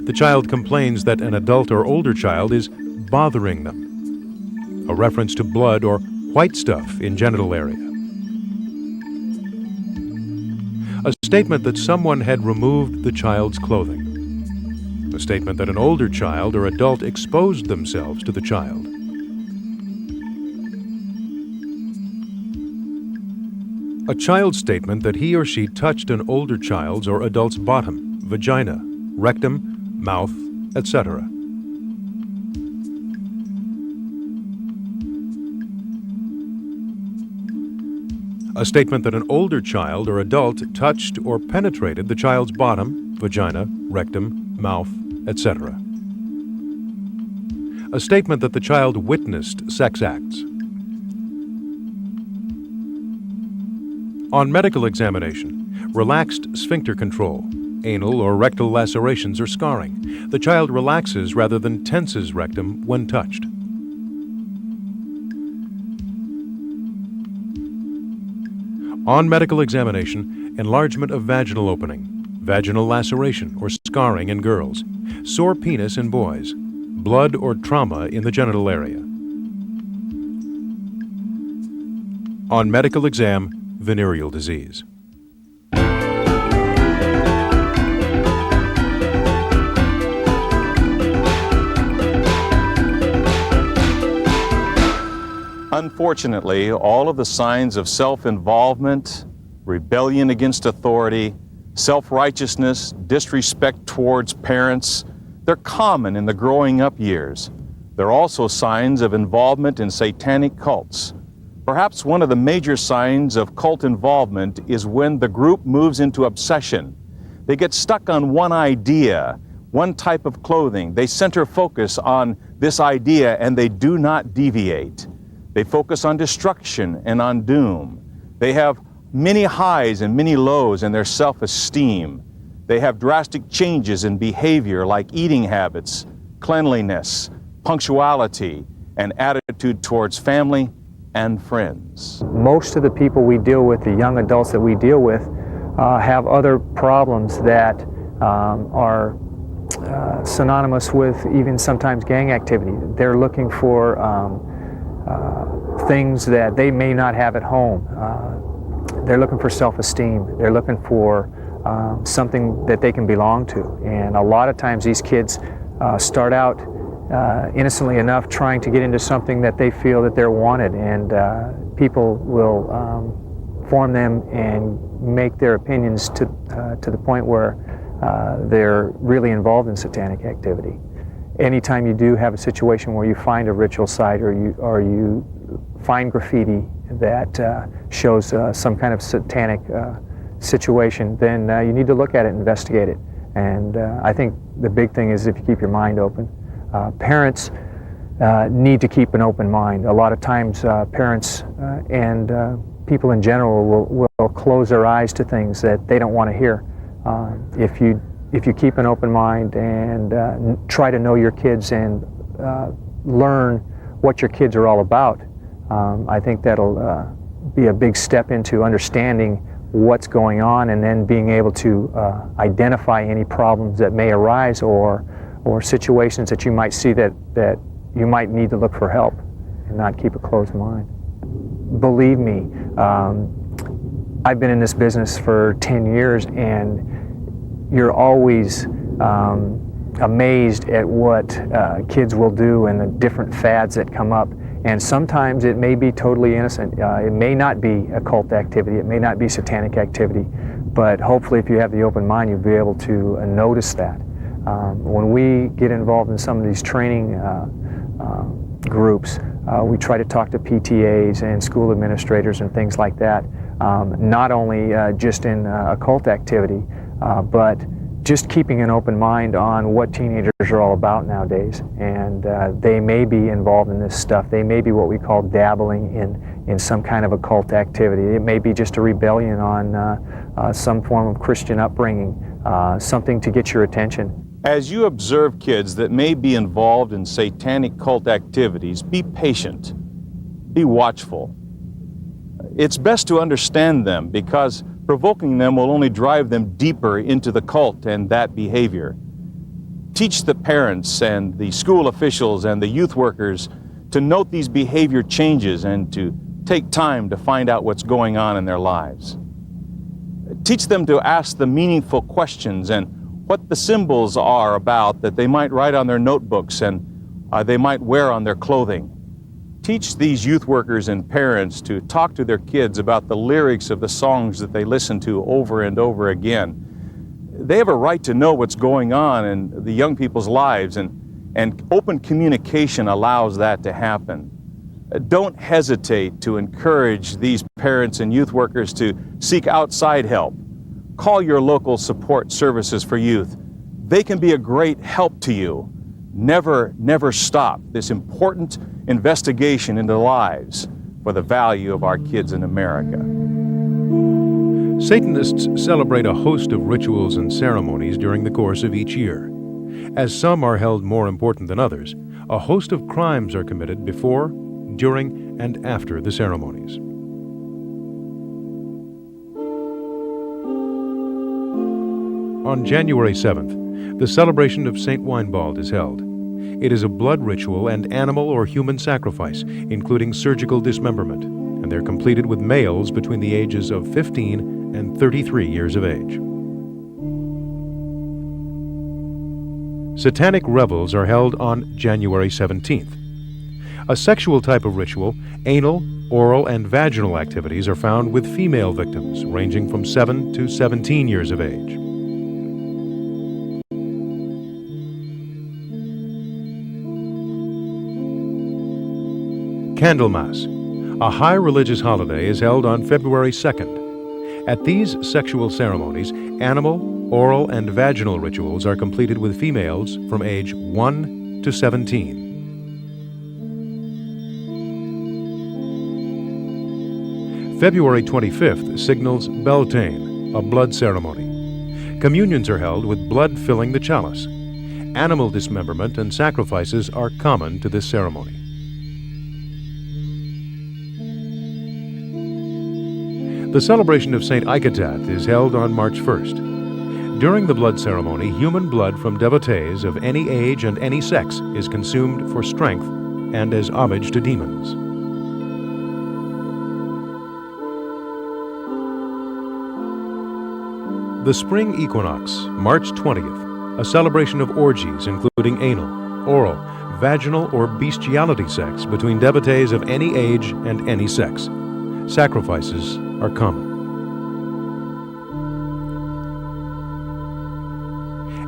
The child complains that an adult or older child is bothering them. A reference to blood or white stuff in genital area. A statement that someone had removed the child's clothing. A statement that an older child or adult exposed themselves to the child. A child's statement that he or she touched an older child's or adult's bottom, vagina, rectum, mouth, etc. A statement that an older child or adult touched or penetrated the child's bottom, vagina, rectum, mouth, etc. A statement that the child witnessed sex acts. On medical examination, relaxed sphincter control, anal or rectal lacerations or scarring. The child relaxes rather than tenses rectum when touched. On medical examination, enlargement of vaginal opening, vaginal laceration or scarring in girls, sore penis in boys, blood or trauma in the genital area. On medical exam, venereal disease. Unfortunately, all of the signs of self-involvement, rebellion against authority, self-righteousness, disrespect towards parents, they're common in the growing up years. They're also signs of involvement in satanic cults. Perhaps one of the major signs of cult involvement is when the group moves into obsession. They get stuck on one idea, one type of clothing. They center focus on this idea and they do not deviate. They focus on destruction and on doom. They have many highs and many lows in their self-esteem. They have drastic changes in behavior like eating habits, cleanliness, punctuality, and attitude towards family and friends. Most of the people we deal with, the young adults that we deal with, have other problems that are synonymous with even sometimes gang activity. They're looking for things that they may not have at home. They're looking for self-esteem. They're looking for something that they can belong to. And a lot of times these kids start out innocently enough trying to get into something that they feel that they're wanted, and people will inform them and make their opinions to the point where they're really involved in satanic activity. Anytime you do have a situation where you find a ritual site or you find graffiti that shows some kind of satanic situation, then you need to look at it and investigate it. And I think the big thing is if you keep your mind open. Parents need to keep an open mind. A lot of times parents and people in general will close their eyes to things that they don't want to hear. If you keep an open mind and try to know your kids and learn what your kids are all about, I think that'll be a big step into understanding what's going on and then being able to identify any problems that may arise or situations that you might see that you might need to look for help and not keep a closed mind. Believe me, I've been in this business for 10 years and you're always amazed at what kids will do and the different fads that come up. And sometimes it may be totally innocent. It may not be occult activity. It may not be satanic activity. But hopefully if you have the open mind, you'll be able to notice that. When we get involved in some of these training groups, we try to talk to PTAs and school administrators and things like that, not only just in occult activity, but just keeping an open mind on what teenagers are all about nowadays. And they may be involved in this stuff. They may be what we call dabbling in some kind of occult activity. It may be just a rebellion on some form of Christian upbringing, something to get your attention. As you observe kids that may be involved in satanic cult activities, be patient, be watchful. It's best to understand them because provoking them will only drive them deeper into the cult and that behavior. Teach the parents and the school officials and the youth workers to note these behavior changes and to take time to find out what's going on in their lives. Teach them to ask the meaningful questions and what the symbols are about that they might write on their notebooks and they might wear on their clothing. Teach these youth workers and parents to talk to their kids about the lyrics of the songs that they listen to over and over again. They have a right to know what's going on in the young people's lives, and open communication allows that to happen. Don't hesitate to encourage these parents and youth workers to seek outside help. Call your local support services for youth. They can be a great help to you. Never stop this important investigation into lives for the value of our kids in America. Satanists celebrate a host of rituals and ceremonies during the course of each year. As some are held more important than others, a host of crimes are committed before, during, and after the ceremonies. On January 7th, the celebration of St. Winebald is held. It is a blood ritual and animal or human sacrifice, including surgical dismemberment, and they're completed with males between the ages of 15 and 33 years of age. Satanic revels are held on January 17th. A sexual type of ritual, anal, oral, and vaginal activities are found with female victims ranging from 7 to 17 years of age. Candlemas, a high religious holiday, is held on February 2nd. At these sexual ceremonies, animal, oral, and vaginal rituals are completed with females from age 1 to 17. February 25th signals Beltane, a blood ceremony. Communions are held with blood filling the chalice. Animal dismemberment and sacrifices are common to this ceremony. The celebration of St. Iketat is held on March 1st. During the blood ceremony, human blood from devotees of any age and any sex is consumed for strength and as homage to demons. The spring equinox, March 20th, a celebration of orgies including anal, oral, vaginal, or bestiality sex between devotees of any age and any sex. Sacrifices are common.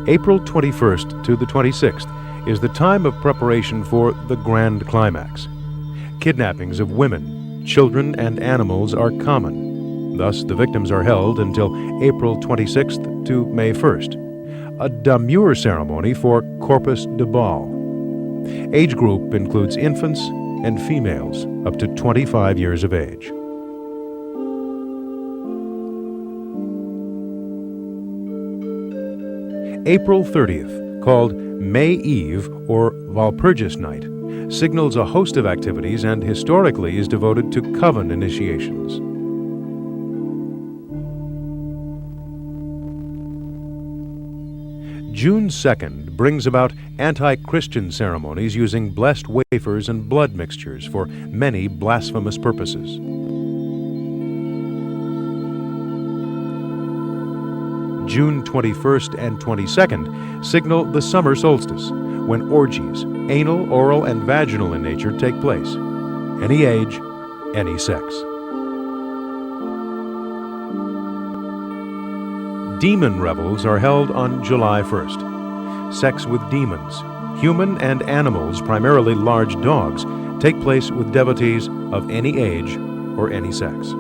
April 21st to the 26th is the time of preparation for the grand climax. Kidnappings of women, children, and animals are common. Thus, the victims are held until April 26th to May 1st. A demure ceremony for Corpus de Ball. Age group includes infants and females up to 25 years of age. April 30th, called May Eve or Walpurgis Night, signals a host of activities and historically is devoted to coven initiations. June 2nd brings about anti-Christian ceremonies using blessed wafers and blood mixtures for many blasphemous purposes. June 21st and 22nd signal the summer solstice, when orgies, anal, oral, and vaginal in nature, take place. Any age, any sex. Demon revels are held on July 1st. Sex with demons, human and animals, primarily large dogs, take place with devotees of any age or any sex.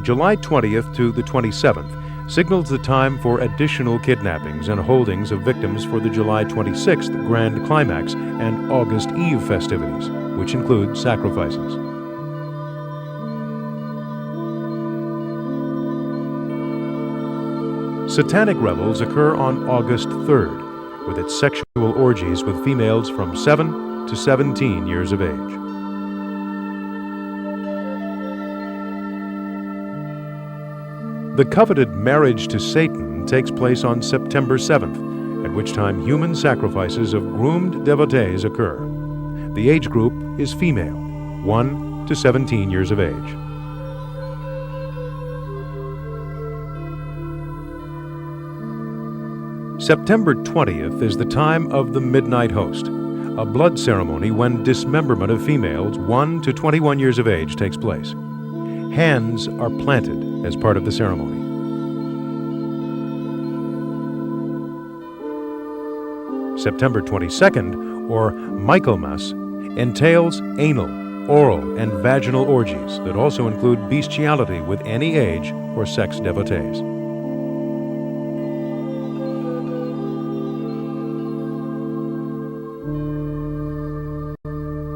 July 20th to the 27th signals the time for additional kidnappings and holdings of victims for the July 26th Grand Climax and August Eve festivities, which include sacrifices. Satanic revels occur on August 3rd, with its sexual orgies with females from 7 to 17 years of age. The coveted marriage to Satan takes place on September 7th, at which time human sacrifices of groomed devotees occur. The age group is female, 1 to 17 years of age. September 20th is the time of the Midnight Host, a blood ceremony when dismemberment of females 1 to 21 years of age takes place. Hands are planted as part of the ceremony. September 22nd, or Michaelmas, entails anal, oral, and vaginal orgies that also include bestiality with any age or sex devotees.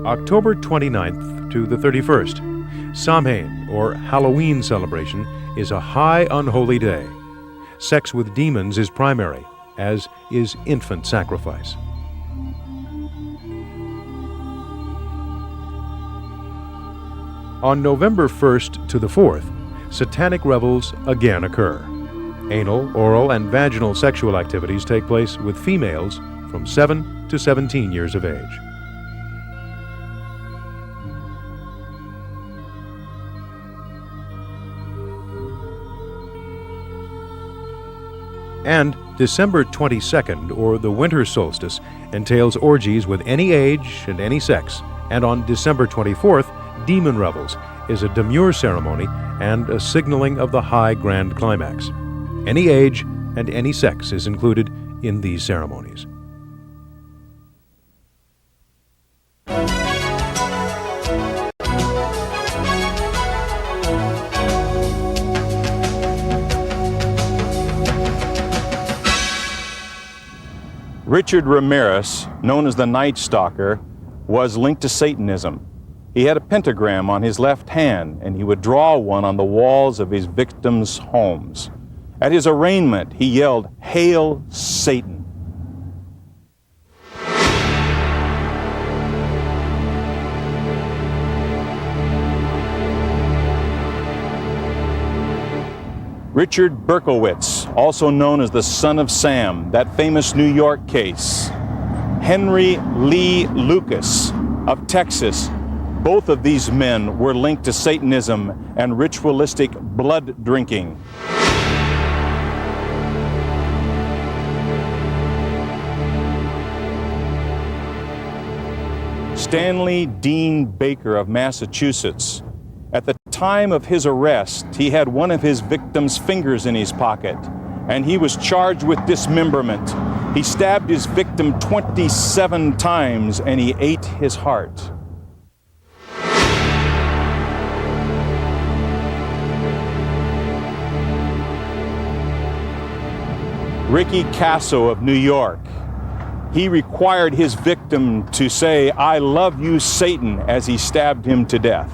October 29th to the 31st, Samhain, or Halloween celebration, is a high unholy day. Sex with demons is primary, as is infant sacrifice. On November 1st to the 4th, Satanic revels again occur. Anal, oral, and vaginal sexual activities take place with females from 7 to 17 years of age. And December 22nd, or the winter solstice, entails orgies with any age and any sex. And on December 24th, Demon Revels is a demure ceremony and a signaling of the high grand climax. Any age and any sex is included in these ceremonies. Richard Ramirez, known as the Night Stalker, was linked to Satanism. He had a pentagram on his left hand, and he would draw one on the walls of his victims' homes. At his arraignment, he yelled, "Hail Satan!" Richard Berkowitz, also known as the Son of Sam, that famous New York case. Henry Lee Lucas of Texas. Both of these men were linked to Satanism and ritualistic blood drinking. Stanley Dean Baker of Massachusetts. At the time of his arrest, he had one of his victim's fingers in his pocket, and he was charged with dismemberment. He stabbed his victim 27 times, and he ate his heart. Ricky Casso of New York. He required his victim to say, "I love you, Satan," as he stabbed him to death.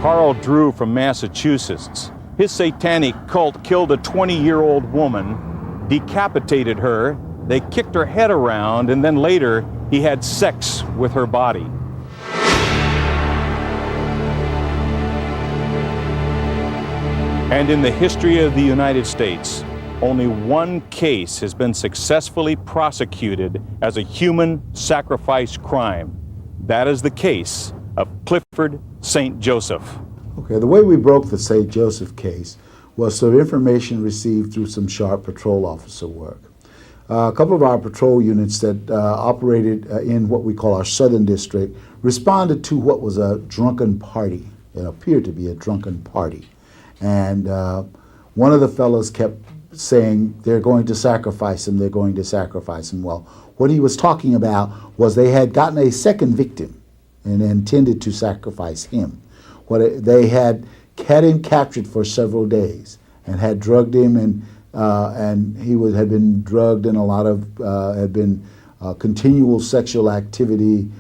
Carl Drew from Massachusetts. His satanic cult killed a 20-year-old woman, decapitated her, they kicked her head around, and then later he had sex with her body. And in the history of the United States, only one case has been successfully prosecuted as a human sacrifice crime. That is the case of Clifford St. Joseph. Okay, the way we broke the St. Joseph case was through information received through some sharp patrol officer work. A couple of our patrol units that operated in what we call our Southern District responded to what was a drunken party. It appeared to be a drunken party. And one of the fellows kept saying, they're going to sacrifice him, they're going to sacrifice him. Well, what he was talking about was they had gotten a second victim and intended to sacrifice him. They had him captured for several days and had drugged him, and he had been drugged, and a lot of had been continual sexual activity,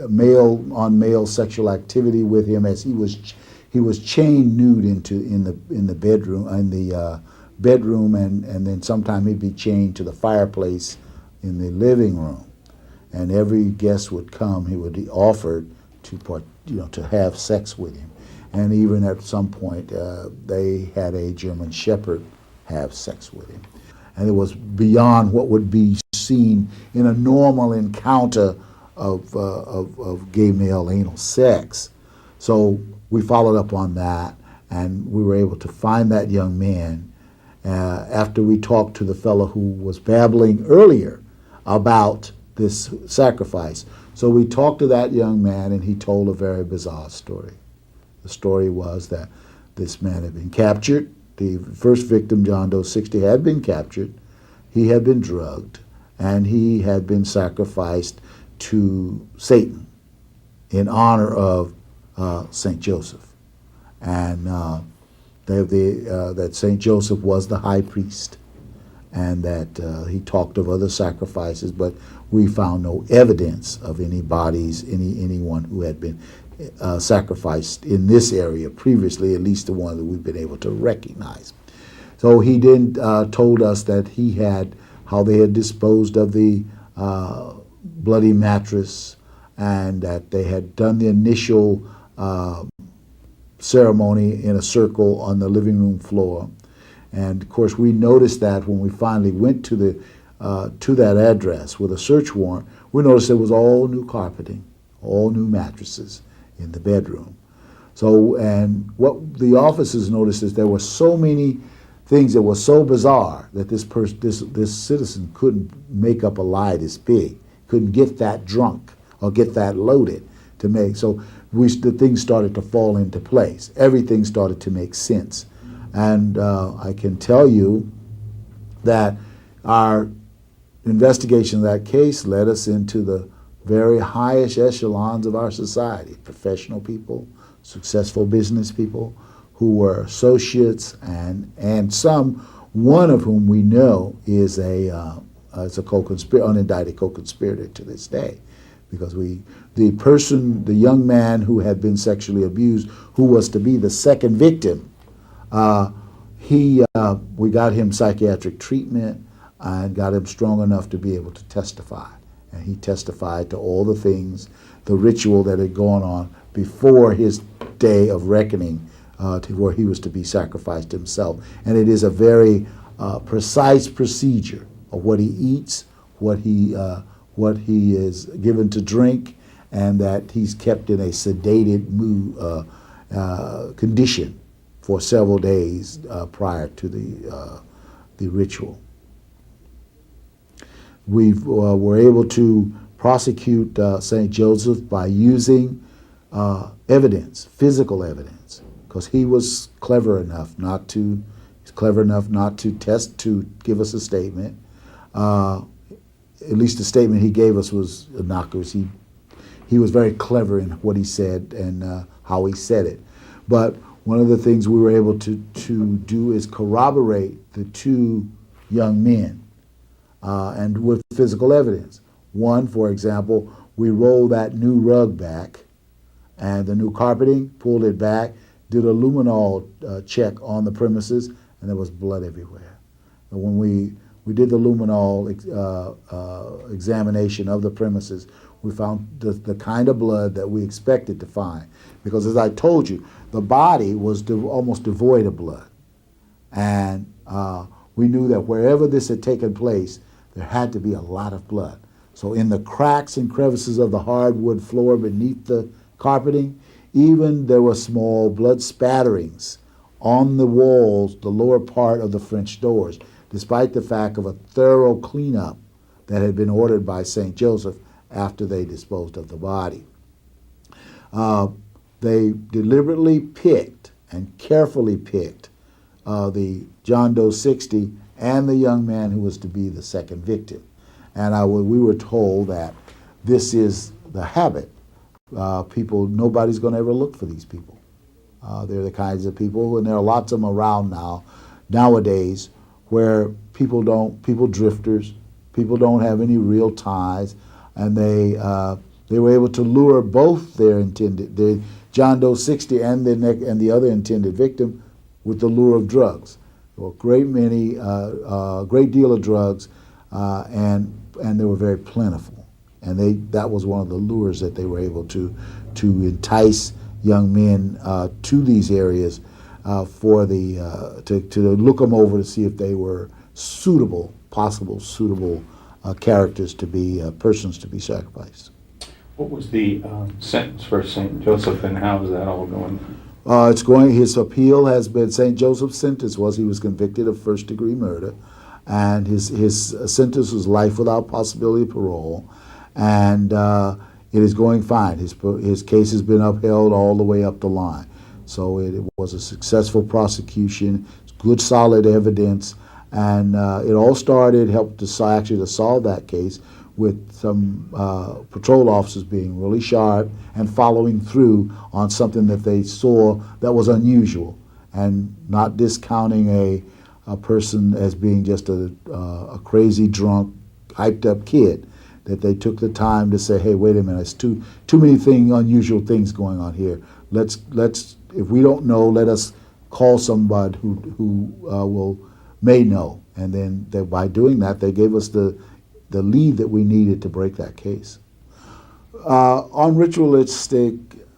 male sexual activity with him as he was chained nude in the bedroom, and then sometime he'd be chained to the fireplace in the living room, and every guest would come, he would be offered to have sex with him, and even at some point they had a German Shepherd have sex with him, and it was beyond what would be seen in a normal encounter of gay male anal sex. So we followed up on that, and we were able to find that young man after we talked to the fellow who was babbling earlier about this sacrifice. So we talked to that young man, and he told a very bizarre story. The story was that this man had been captured. The first victim, John Doe 60, had been captured. He had been drugged, and he had been sacrificed to Satan in honor of St. Joseph, and that St. Joseph was the high priest, and that he talked of other sacrifices, but we found no evidence of any bodies, anyone who had been sacrificed in this area previously, at least the one that we've been able to recognize. So he then told us that how they had disposed of the bloody mattress, and that they had done the initial ceremony in a circle on the living room floor. And of course we noticed that when we finally went to that address with a search warrant, we noticed there was all new carpeting, all new mattresses in the bedroom. So, and what the officers noticed is there were so many things that were so bizarre that this citizen couldn't make up a lie this big, couldn't get that drunk or get that loaded to make. So the things started to fall into place. Everything started to make sense. And I can tell you that our investigation of that case led us into the very highest echelons of our society, professional people, successful business people who were associates, and one of whom we know is a unindicted co-conspirator to this day, because the young man who had been sexually abused, who was to be the second victim, we got him psychiatric treatment and got him strong enough to be able to testify. And he testified to all the things, the ritual that had gone on before his day of reckoning, to where he was to be sacrificed himself. And it is a very precise procedure of what he eats, what he is given to drink, and that he's kept in a sedated mood condition for several days prior to the ritual. We were able to prosecute St. Joseph by using evidence, physical evidence, because he was clever enough not to give us a statement. At least the statement he gave us was innocuous. He was very clever in what he said and how he said it. But one of the things we were able to do is corroborate the two young men, and with physical evidence. One, for example, we rolled that new rug back and the new carpeting, pulled it back, did a luminol check on the premises, and there was blood everywhere. And when we did the luminol examination of the premises, we found the kind of blood that we expected to find. Because as I told you, the body was almost devoid of blood. And we knew that wherever this had taken place, there had to be a lot of blood. So in the cracks and crevices of the hardwood floor beneath the carpeting, even there were small blood spatterings on the walls, the lower part of the French doors, despite the fact of a thorough cleanup that had been ordered by St. Joseph after they disposed of the body. They deliberately picked and carefully picked the John Doe 60 and the young man who was to be the second victim. And we were told that this is the habit. Nobody's going to ever look for these people. They're the kinds of people, and there are lots of them around nowadays, where people drifters, people don't have any real ties, and they were able to lure both the John Doe 60 and the other intended victim with the lure of drugs. There were a great deal of drugs, and they were very plentiful. And that was one of the lures that they were able to entice young men to these areas to look them over to see if they were possible suitable characters to be persons to be sacrificed. What was the sentence for St. Joseph, and how is that all going? His appeal has been, St. Joseph's sentence he was convicted of first-degree murder, and his sentence was life without possibility of parole, and it is going fine. His case has been upheld all the way up the line. So it was a successful prosecution, good solid evidence, and it all helped to solve that case with some patrol officers being really sharp and following through on something that they saw that was unusual, and not discounting a person as being just a crazy, drunk, hyped up kid. That they took the time to say, hey, wait a minute, it's too many unusual things going on here. Let's if we don't know, let us call somebody who may know. And then by doing that, they gave us the lead that we needed to break that case. On ritualistic,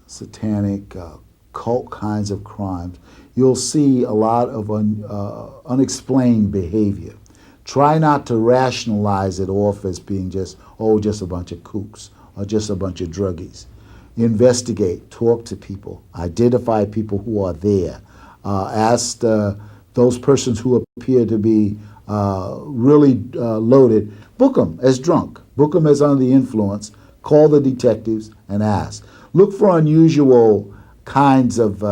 satanic, cult kinds of crimes, you'll see a lot of unexplained behavior. Try not to rationalize it off as being just a bunch of kooks or just a bunch of druggies. Investigate, talk to people, identify people who are there. Ask those persons who appear to be really loaded, book them as drunk, book them as under the influence, call the detectives and ask. Look for unusual kinds of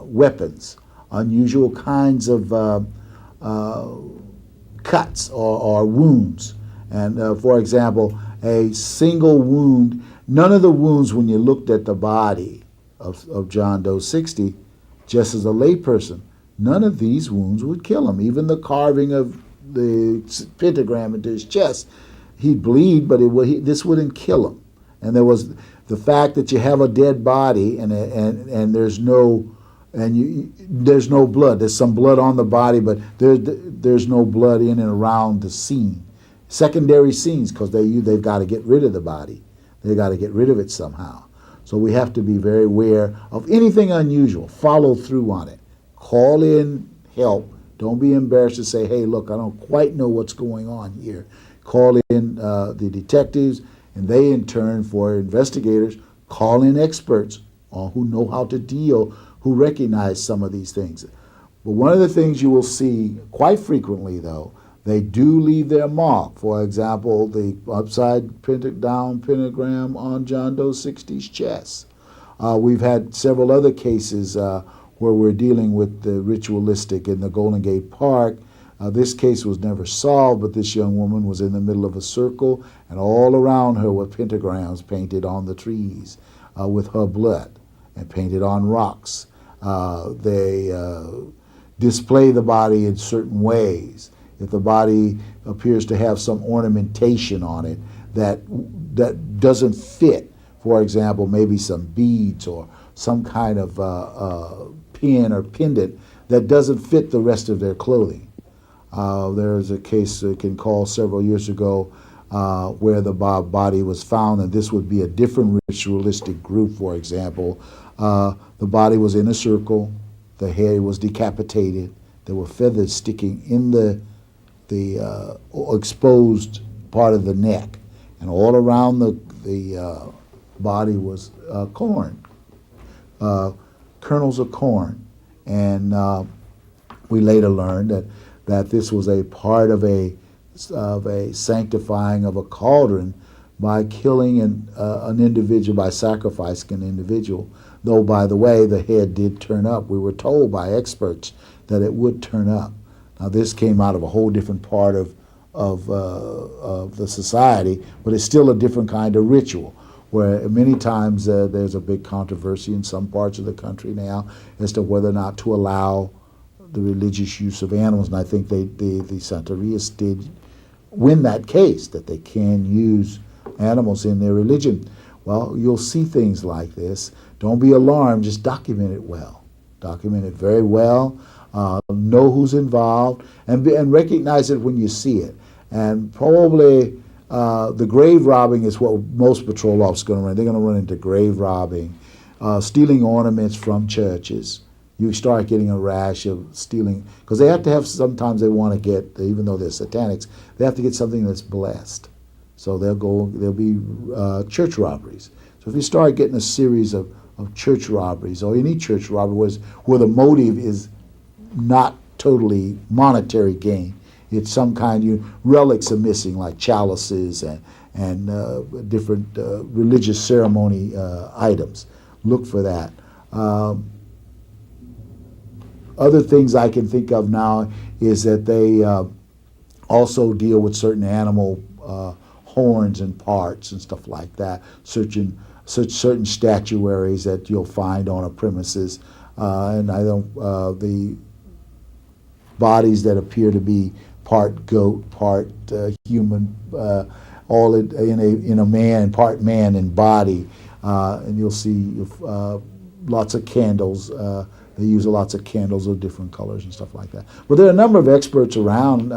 weapons, unusual kinds of cuts or wounds. And for example, a single wound, none of the wounds when you looked at the body of John Doe 60, just as a layperson, none of these wounds would kill him. Even the carving of the pentagram into his chest, he'd bleed, but this wouldn't kill him. And there was the fact that you have a dead body and there's no blood. There's some blood on the body, but there's no blood in and around the scene. Secondary scenes, because they've got to get rid of the body. They've got to get rid of it somehow. So we have to be very aware of anything unusual. Follow through on it. Call in help. Don't be embarrassed to say, hey, look, I don't quite know what's going on here. Call in the detectives, and they in turn, for investigators, call in experts who know how to deal who recognize some of these things. But one of the things you will see quite frequently, though, they do leave their mark. For example, the upside down pentagram on John Doe 60's chest. We've had several other cases where we're dealing with the ritualistic in the Golden Gate Park. This case was never solved, but this young woman was in the middle of a circle, and all around her were pentagrams painted on the trees with her blood and painted on rocks. They display the body in certain ways. If the body appears to have some ornamentation on it that doesn't fit, for example, maybe some beads or some kind of pin or pendant that doesn't fit the rest of their clothing. There's a case I can call several years ago where the body was found, and this would be a different ritualistic group, for example. The body was in a circle, the head was decapitated, there were feathers sticking in the exposed part of the neck, and all around the body was corn, kernels of corn. And we later learned that this was a part of a sanctifying of a cauldron by killing an individual, by sacrificing an individual. Though, by the way, the head did turn up. We were told by experts that it would turn up. Now, this came out of a whole different part of the society, but it's still a different kind of ritual, where many times there's a big controversy in some parts of the country now as to whether or not to allow the religious use of animals. And I think the Santerias did win that case, that they can use animals in their religion. Well, you'll see things like this. Don't be alarmed, just document it well. Document it very well. Know who's involved, and recognize it when you see it. And probably the grave robbing is what most patrol officers are going to run. They're going to run into grave robbing, stealing ornaments from churches. You start getting a rash of stealing, because they have to have, sometimes they want to get, even though they're satanics, they have to get something that's blessed. So there'll be church robberies. So if you start getting a series of church robberies, or any church robbery where the motive is not totally monetary gain, it's some kind, relics are missing, like chalices and different religious ceremony items. Look for that. Other things I can think of now is that they also deal with certain animal horns and parts and stuff like that, certain statuaries that you'll find on a premises, and the bodies that appear to be part goat, part human, all in a man, part man in body, and you'll see lots of candles. They use lots of candles of different colors and stuff like that. But there are a number of experts around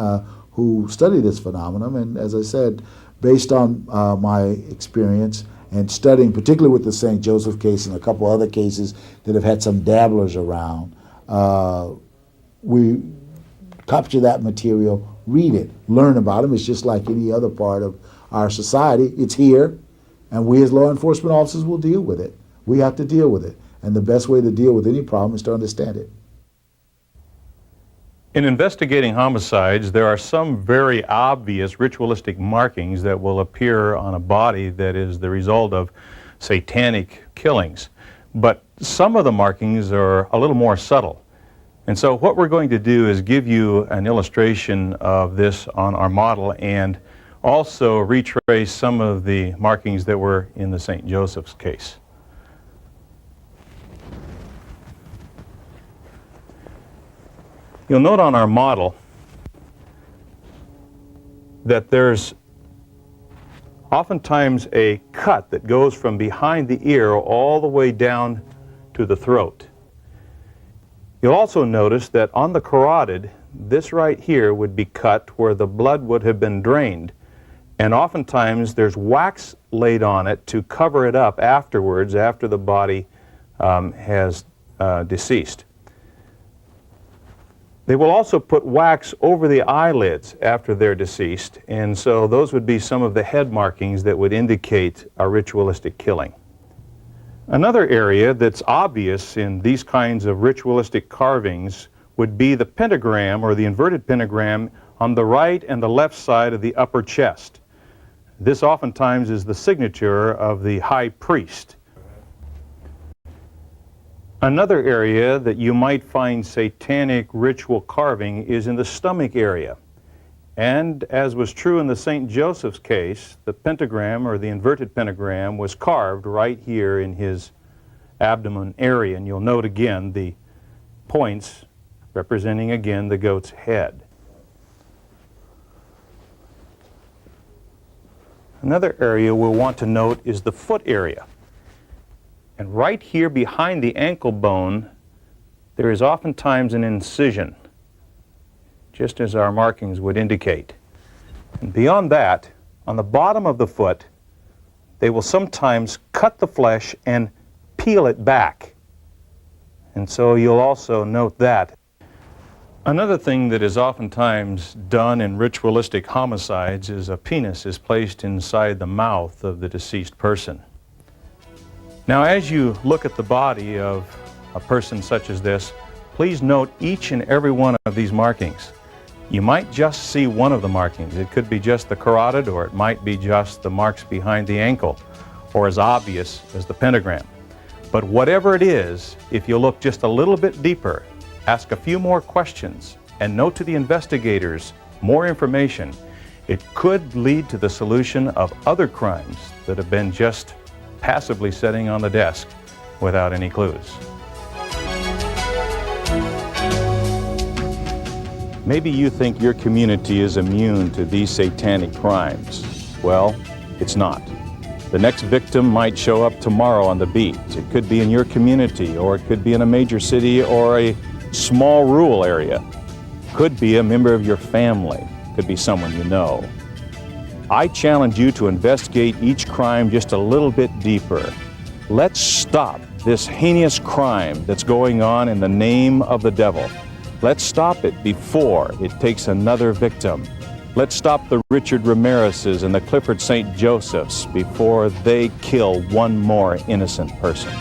who study this phenomenon, and as I said, based on my experience and studying, particularly with the St. Joseph case and a couple other cases that have had some dabblers around, we capture that material, read it, learn about them. It's just like any other part of our society. It's here, and we as law enforcement officers will deal with it. We have to deal with it. And the best way to deal with any problem is to understand it. In investigating homicides, there are some very obvious ritualistic markings that will appear on a body that is the result of satanic killings. But some of the markings are a little more subtle. And so what we're going to do is give you an illustration of this on our model, and also retrace some of the markings that were in the St. Joseph's case. You'll note on our model that there's oftentimes a cut that goes from behind the ear all the way down to the throat. You'll also notice that on the carotid, this right here would be cut where the blood would have been drained, and oftentimes there's wax laid on it to cover it up afterwards, after the body has deceased. They will also put wax over the eyelids after they're deceased, and so those would be some of the head markings that would indicate a ritualistic killing. Another area that's obvious in these kinds of ritualistic carvings would be the pentagram or the inverted pentagram on the right and the left side of the upper chest. This oftentimes is the signature of the high priest. Another area that you might find satanic ritual carving is in the stomach area. And as was true in the St. Joseph's case, the pentagram or the inverted pentagram was carved right here in his abdomen area. And you'll note again the points representing again the goat's head. Another area we'll want to note is the foot area. And right here behind the ankle bone, there is oftentimes an incision, just as our markings would indicate. And beyond that, on the bottom of the foot, they will sometimes cut the flesh and peel it back. And so you'll also note that. Another thing that is oftentimes done in ritualistic homicides is a penis is placed inside the mouth of the deceased person. Now, as you look at the body of a person such as this, please note each and every one of these markings. You might just see one of the markings. It could be just the carotid, or it might be just the marks behind the ankle, or as obvious as the pentagram. But whatever it is, if you look just a little bit deeper, ask a few more questions, and note to the investigators more information, it could lead to the solution of other crimes that have been just passively sitting on the desk without any clues. Maybe you think your community is immune to these satanic crimes. Well, it's not. The next victim might show up tomorrow on the beat. It could be in your community, or it could be in a major city or a small rural area. Could be a member of your family. Could be someone you know. I challenge you to investigate each crime just a little bit deeper. Let's stop this heinous crime that's going on in the name of the devil. Let's stop it before it takes another victim. Let's stop the Richard Ramirez's and the Clifford St. Josephs before they kill one more innocent person.